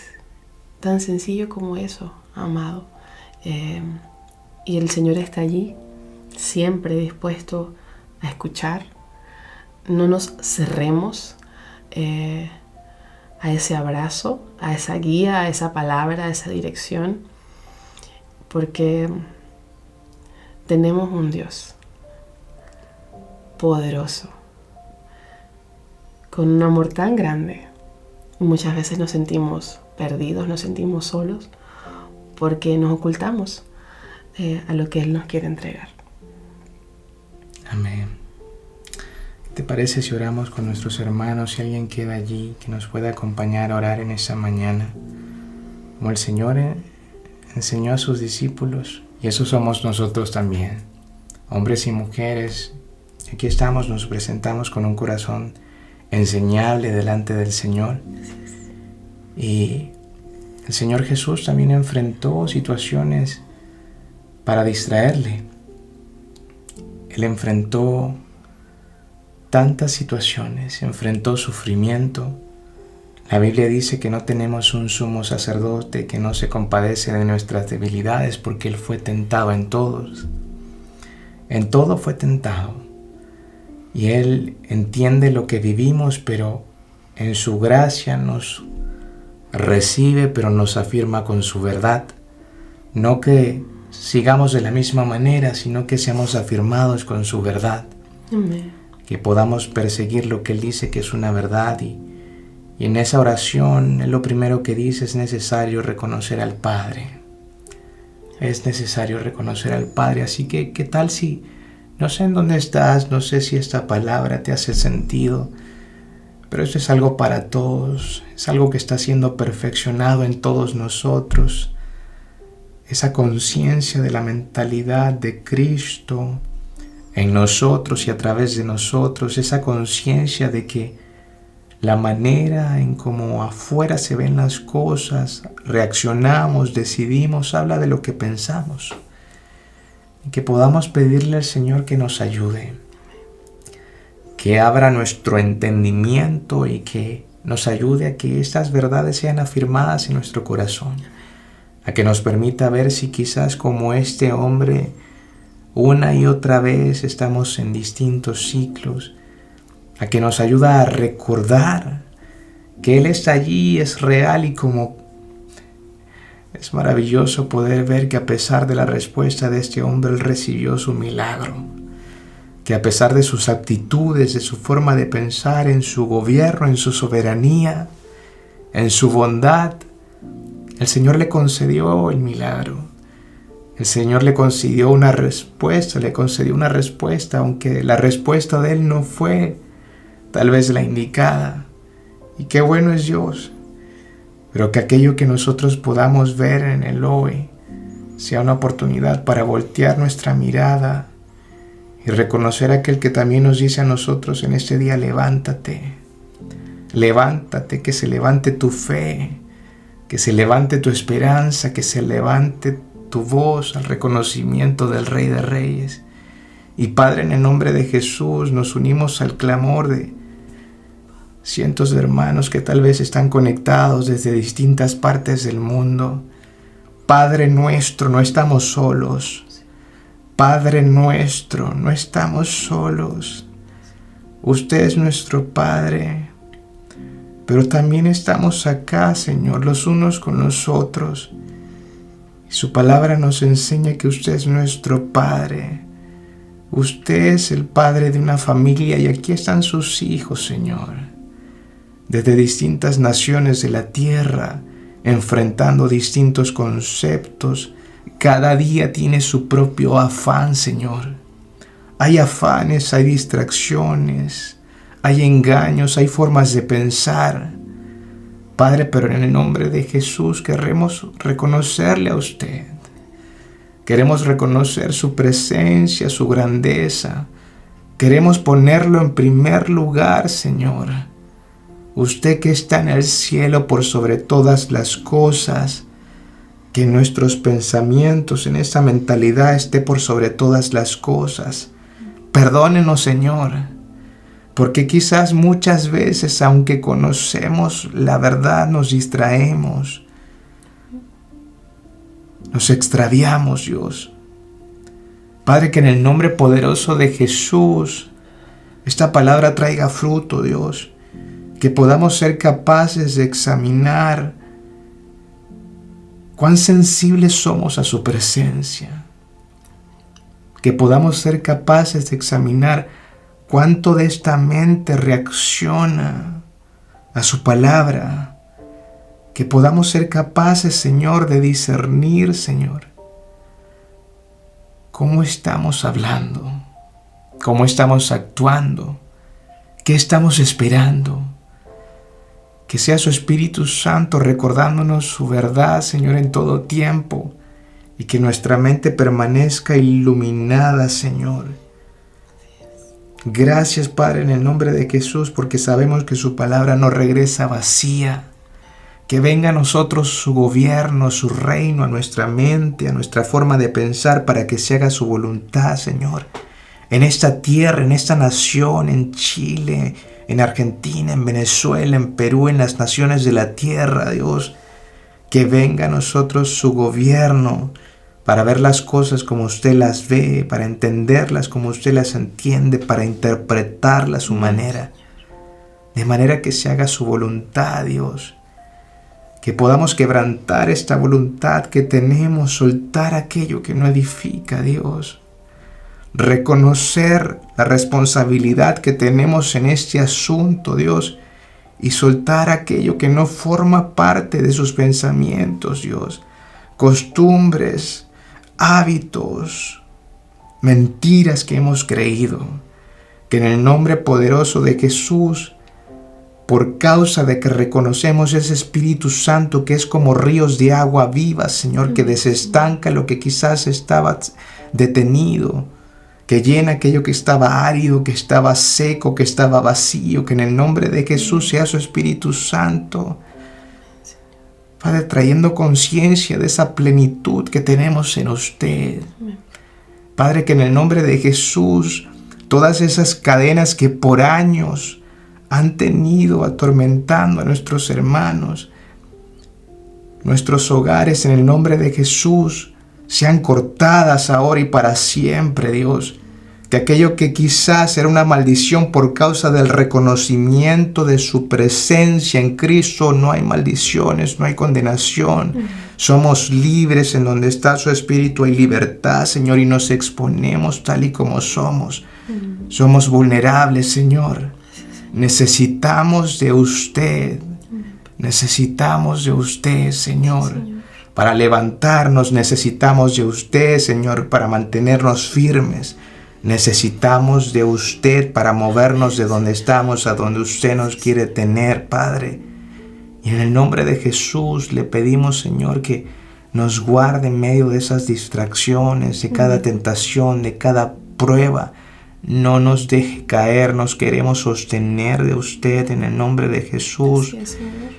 Tan sencillo como eso. amado. Y el Señor está allí, siempre dispuesto a escuchar. No nos cerremos a ese abrazo, a esa guía, a esa palabra, a esa dirección, porque tenemos un Dios poderoso, con un amor tan grande. Muchas veces nos sentimos perdidos, nos sentimos solos, porque nos ocultamos a lo que Él nos quiere entregar.
Amén. ¿Te parece si oramos con nuestros hermanos? Si alguien queda allí que nos pueda acompañar a orar en esa mañana, como el Señor enseñó a sus discípulos, y eso somos nosotros también, hombres y mujeres. Aquí estamos, nos presentamos con un corazón enseñable delante del Señor. Y el Señor Jesús también enfrentó situaciones para distraerle. Él enfrentó tantas situaciones, enfrentó sufrimiento. La Biblia dice que no tenemos un sumo sacerdote que no se compadece de nuestras debilidades, porque Él fue tentado en todos. En todo fue tentado. Y Él entiende lo que vivimos, pero en su gracia nos recibe, pero nos afirma con su verdad. No que sigamos de la misma manera, sino que seamos afirmados con su verdad.
Amén.
Que podamos perseguir lo que Él dice que es una verdad. Y en esa oración, Él lo primero que dice: es necesario reconocer al Padre. Es necesario reconocer al Padre. Así que, ¿qué tal si, no sé en dónde estás, no sé si esta palabra te hace sentido, pero esto es algo para todos, es algo que está siendo perfeccionado en todos nosotros. Esa conciencia de la mentalidad de Cristo en nosotros y a través de nosotros, esa conciencia de que la manera en cómo afuera se ven las cosas, reaccionamos, decidimos, habla de lo que pensamos. Y que podamos pedirle al Señor que nos ayude, que abra nuestro entendimiento y que nos ayude a que estas verdades sean afirmadas en nuestro corazón, a que nos permita ver si quizás como este hombre una y otra vez estamos en distintos ciclos, a que nos ayuda a recordar que Él está allí, es real, y como es maravilloso poder ver que a pesar de la respuesta de este hombre, Él recibió su milagro. Que a pesar de sus actitudes, de su forma de pensar, en su gobierno, en su soberanía, en su bondad, el Señor le concedió el milagro. El Señor le concedió una respuesta, aunque la respuesta de Él no fue tal vez la indicada. Y qué bueno es Dios. Pero que aquello que nosotros podamos ver en el hoy sea una oportunidad para voltear nuestra mirada y reconocer a aquel que también nos dice a nosotros en este día: levántate, levántate, que se levante tu fe, que se levante tu esperanza, que se levante tu voz al reconocimiento del Rey de Reyes. Y Padre, en el nombre de Jesús, nos unimos al clamor de cientos de hermanos que tal vez están conectados desde distintas partes del mundo. Padre nuestro, no estamos solos. Padre nuestro, no estamos solos. Usted es nuestro Padre. Pero también estamos acá, Señor, los unos con los otros. Y su palabra nos enseña que usted es nuestro Padre. Usted es el Padre de una familia, y aquí están sus hijos, Señor, desde distintas naciones de la tierra, enfrentando distintos conceptos. Cada día tiene su propio afán, Señor. Hay afanes, hay distracciones, hay engaños, hay formas de pensar. Padre, pero en el nombre de Jesús queremos reconocerle a usted. Queremos reconocer su presencia, su grandeza. Queremos ponerlo en primer lugar, Señor. Usted que está en el cielo por sobre todas las cosas, que nuestros pensamientos en esa mentalidad esté por sobre todas las cosas. Perdónenos, Señor, porque quizás muchas veces, aunque conocemos la verdad, nos distraemos. nos extraviamos, Dios. Padre, que en el nombre poderoso de Jesús esta palabra traiga fruto, Dios. Que podamos ser capaces de examinar cuán sensibles somos a su presencia. Que podamos ser capaces de examinar cuánto de esta mente reacciona a su palabra. Que podamos ser capaces, Señor, de discernir, Señor, cómo estamos hablando, cómo estamos actuando, qué estamos esperando. Que sea su Espíritu Santo recordándonos su verdad, Señor, en todo tiempo, y que nuestra mente permanezca iluminada, Señor. Gracias, Padre, en el nombre de Jesús, porque sabemos que su palabra no regresa vacía. Que venga a nosotros su gobierno, su reino, a nuestra mente, a nuestra forma de pensar, para que se haga su voluntad, Señor. En esta tierra, en esta nación, en Chile, en Argentina, en Venezuela, en Perú, en las naciones de la tierra, Dios. Que venga a nosotros su gobierno para ver las cosas como usted las ve, para entenderlas como usted las entiende, para interpretarlas a su manera. De manera que se haga su voluntad, Dios. Que podamos quebrantar esta voluntad que tenemos, soltar aquello que no edifica, Dios. Reconocer la responsabilidad que tenemos en este asunto, Dios, y soltar aquello que no forma parte de sus pensamientos, Dios. Costumbres, hábitos, mentiras que hemos creído. Que en el nombre poderoso de Jesús, por causa de que reconocemos ese Espíritu Santo que es como ríos de agua viva, Señor, que desestanca lo que quizás estaba detenido, que llena aquello que estaba árido, que estaba seco, que estaba vacío, que en el nombre de Jesús sea su Espíritu Santo, Padre, trayendo conciencia de esa plenitud que tenemos en usted. Padre, que en el nombre de Jesús, todas esas cadenas que por años han tenido atormentando a nuestros hermanos, nuestros hogares, en el nombre de Jesús, sean cortadas ahora y para siempre, Dios. Que aquello que quizás era una maldición por causa del reconocimiento de su presencia en Cristo, no hay maldiciones, no hay condenación. Somos libres. En donde está su Espíritu hay libertad, Señor, y nos exponemos tal y como somos. Somos vulnerables, Señor. Necesitamos de usted. Necesitamos de usted, Señor. Para levantarnos necesitamos de usted, Señor, para mantenernos firmes. Necesitamos de usted para movernos de donde estamos a donde usted nos quiere tener, Padre. Y en el nombre de Jesús le pedimos, Señor, que nos guarde en medio de esas distracciones, de cada tentación, de cada prueba. No nos deje caer, nos queremos sostener de usted en el nombre de Jesús.
Gracias, Señor.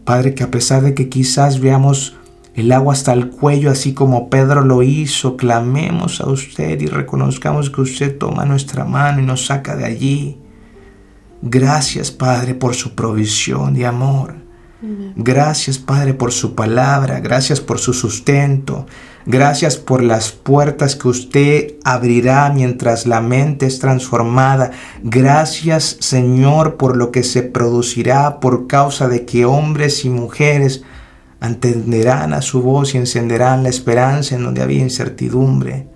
Padre, que a pesar de que quizás veamos el agua hasta el cuello, así como Pedro lo hizo, clamemos a usted y reconozcamos que usted toma nuestra mano y nos saca de allí. Gracias, Padre, por su provisión de amor. Gracias, Padre, por su palabra. Gracias por su sustento. Gracias por las puertas que usted abrirá mientras la mente es transformada. Gracias, Señor, por lo que se producirá por causa de que hombres y mujeres atenderán a su voz y encenderán la esperanza en donde había incertidumbre.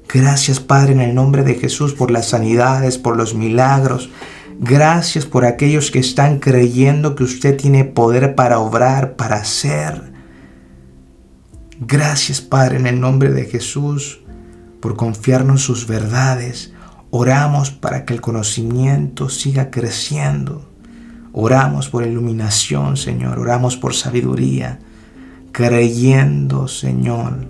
Gracias, Padre, en el nombre de Jesús, por las sanidades, por los milagros. Gracias por aquellos que están creyendo que usted tiene poder para obrar, para hacer. Gracias, Padre, en el nombre de Jesús, por confiarnos sus verdades. Oramos para que el conocimiento siga creciendo. Oramos por iluminación, Señor. Oramos por sabiduría, creyendo, Señor,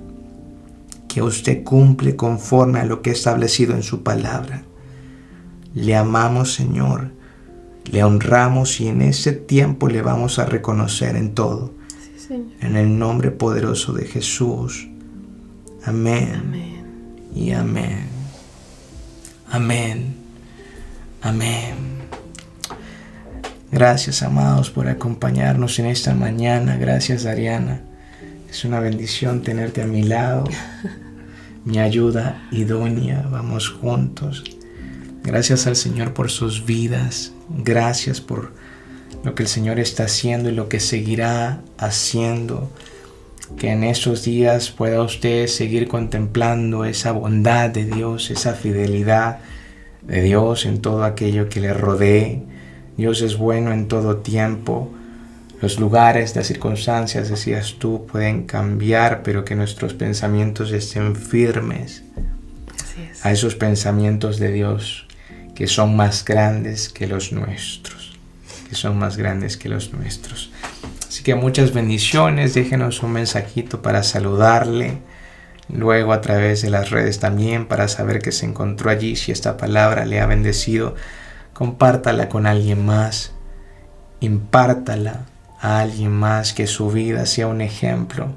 que usted cumple conforme a lo que ha establecido en su palabra. Le amamos, Señor. Le honramos y en ese tiempo le vamos a reconocer en todo.
Sí, Señor.
En el nombre poderoso de Jesús. Amén.
Amén.
Y amén. Amén. Amén. Gracias, amados, por acompañarnos en esta mañana. Gracias, Ariana. Es una bendición tenerte a mi lado, mi ayuda idónea. Vamos juntos. Gracias al Señor por sus vidas. Gracias por lo que el Señor está haciendo y lo que seguirá haciendo. Que en estos días pueda usted seguir contemplando esa bondad de Dios, esa fidelidad de Dios en todo aquello que le rodee. Dios es bueno en todo tiempo. Los lugares, las circunstancias, decías tú, pueden cambiar, pero que nuestros pensamientos estén firmes a esos pensamientos de Dios que son más grandes que los nuestros, Así que muchas bendiciones. Déjenos un mensajito para saludarle, luego a través de las redes también, para saber que se encontró allí. Si esta palabra le ha bendecido, compártala con alguien más, impártala a alguien más, que su vida sea un ejemplo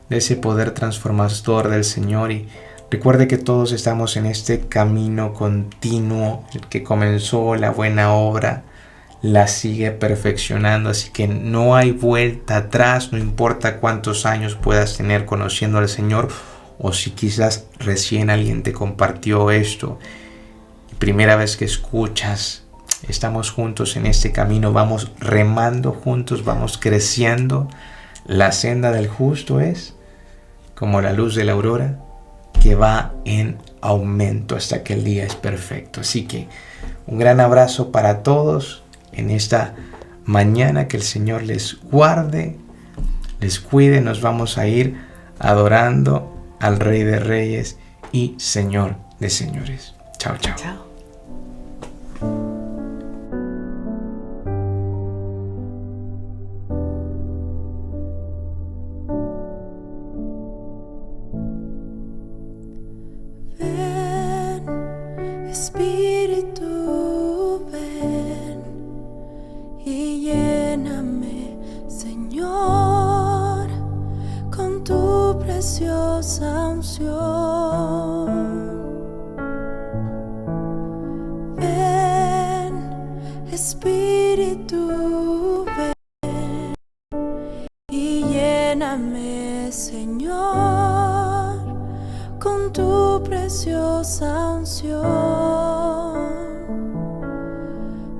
de ese poder transformador del Señor. Y recuerde que todos estamos en este camino continuo. El que comenzó la buena obra la sigue perfeccionando, así que no hay vuelta atrás. No importa cuántos años puedas tener conociendo al Señor, o si quizás recién alguien te compartió esto, primera vez que escuchas. Estamos juntos en este camino, vamos remando juntos, vamos creciendo. La senda del justo es como la luz de la aurora, que va en aumento hasta que el día es perfecto. Así que un gran abrazo para todos en esta mañana. Que el Señor les guarde, les cuide. Nos vamos a ir adorando al Rey de Reyes y Señor de Señores. Chao, chao.
Chao.
Espíritu, ven y lléname, Señor, con tu preciosa unción. Ven, Espíritu, ven y lléname, Señor, con tu preciosa unción.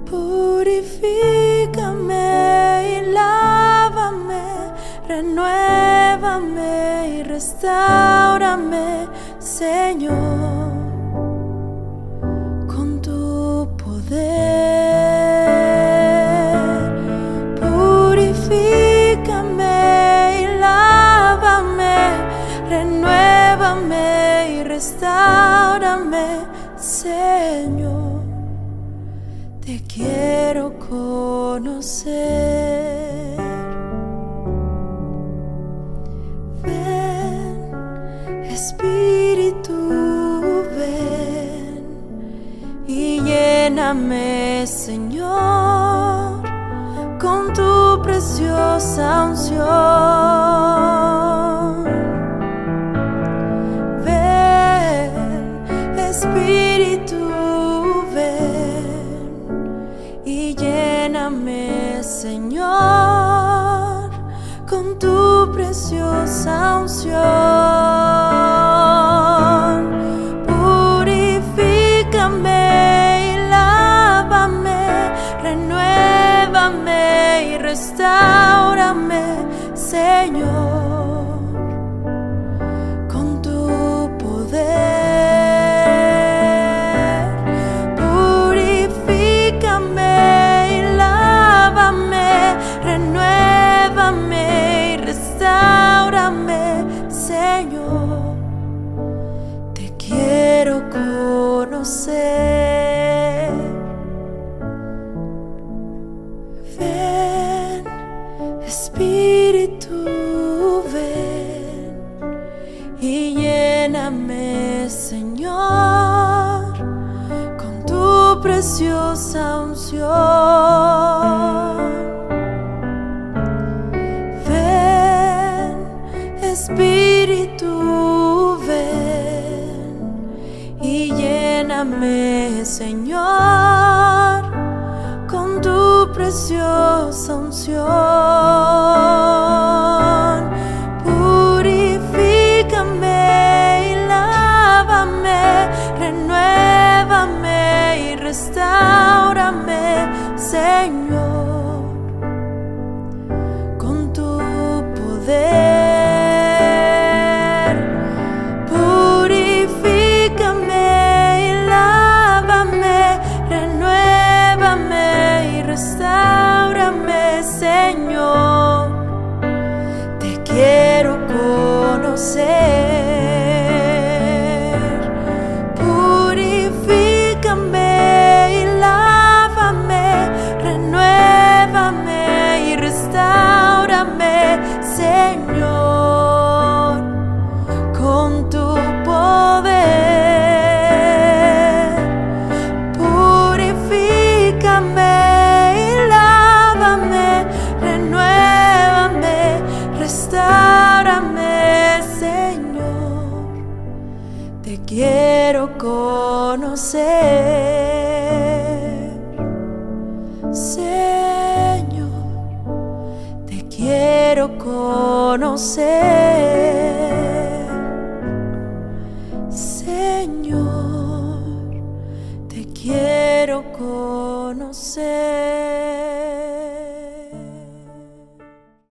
Purifícame y lávame, renuévame y restáurame, Señor, con tu poder. Purifícame y lávame, renuévame y restáurame, Señor. Te quiero conocer. Ven, Espíritu, ven y lléname, Señor, con tu preciosa unción. Ven, Espíritu, ven y lléname, Señor, con tu preciosa unción. Purifícame y lávame, renuévame y restáurame, Señor, con tu poder. Purifícame y lávame, renuévame y restáurame, Señor. Te quiero conocer. Ven, Espíritu, ven y lléname, Señor, con tu preciosa unción. Ven, Espíritu, ven y lléname, Señor, con tu preciosa unción. Señor, te quiero conocer. Purifícame y lávame, renuévame y restáurame, Señor, con tu poder. Purifícame y lávame, renuévame, restáurame, Señor, te quiero conocer. Señor, te quiero conocer. Señor, te quiero conocer.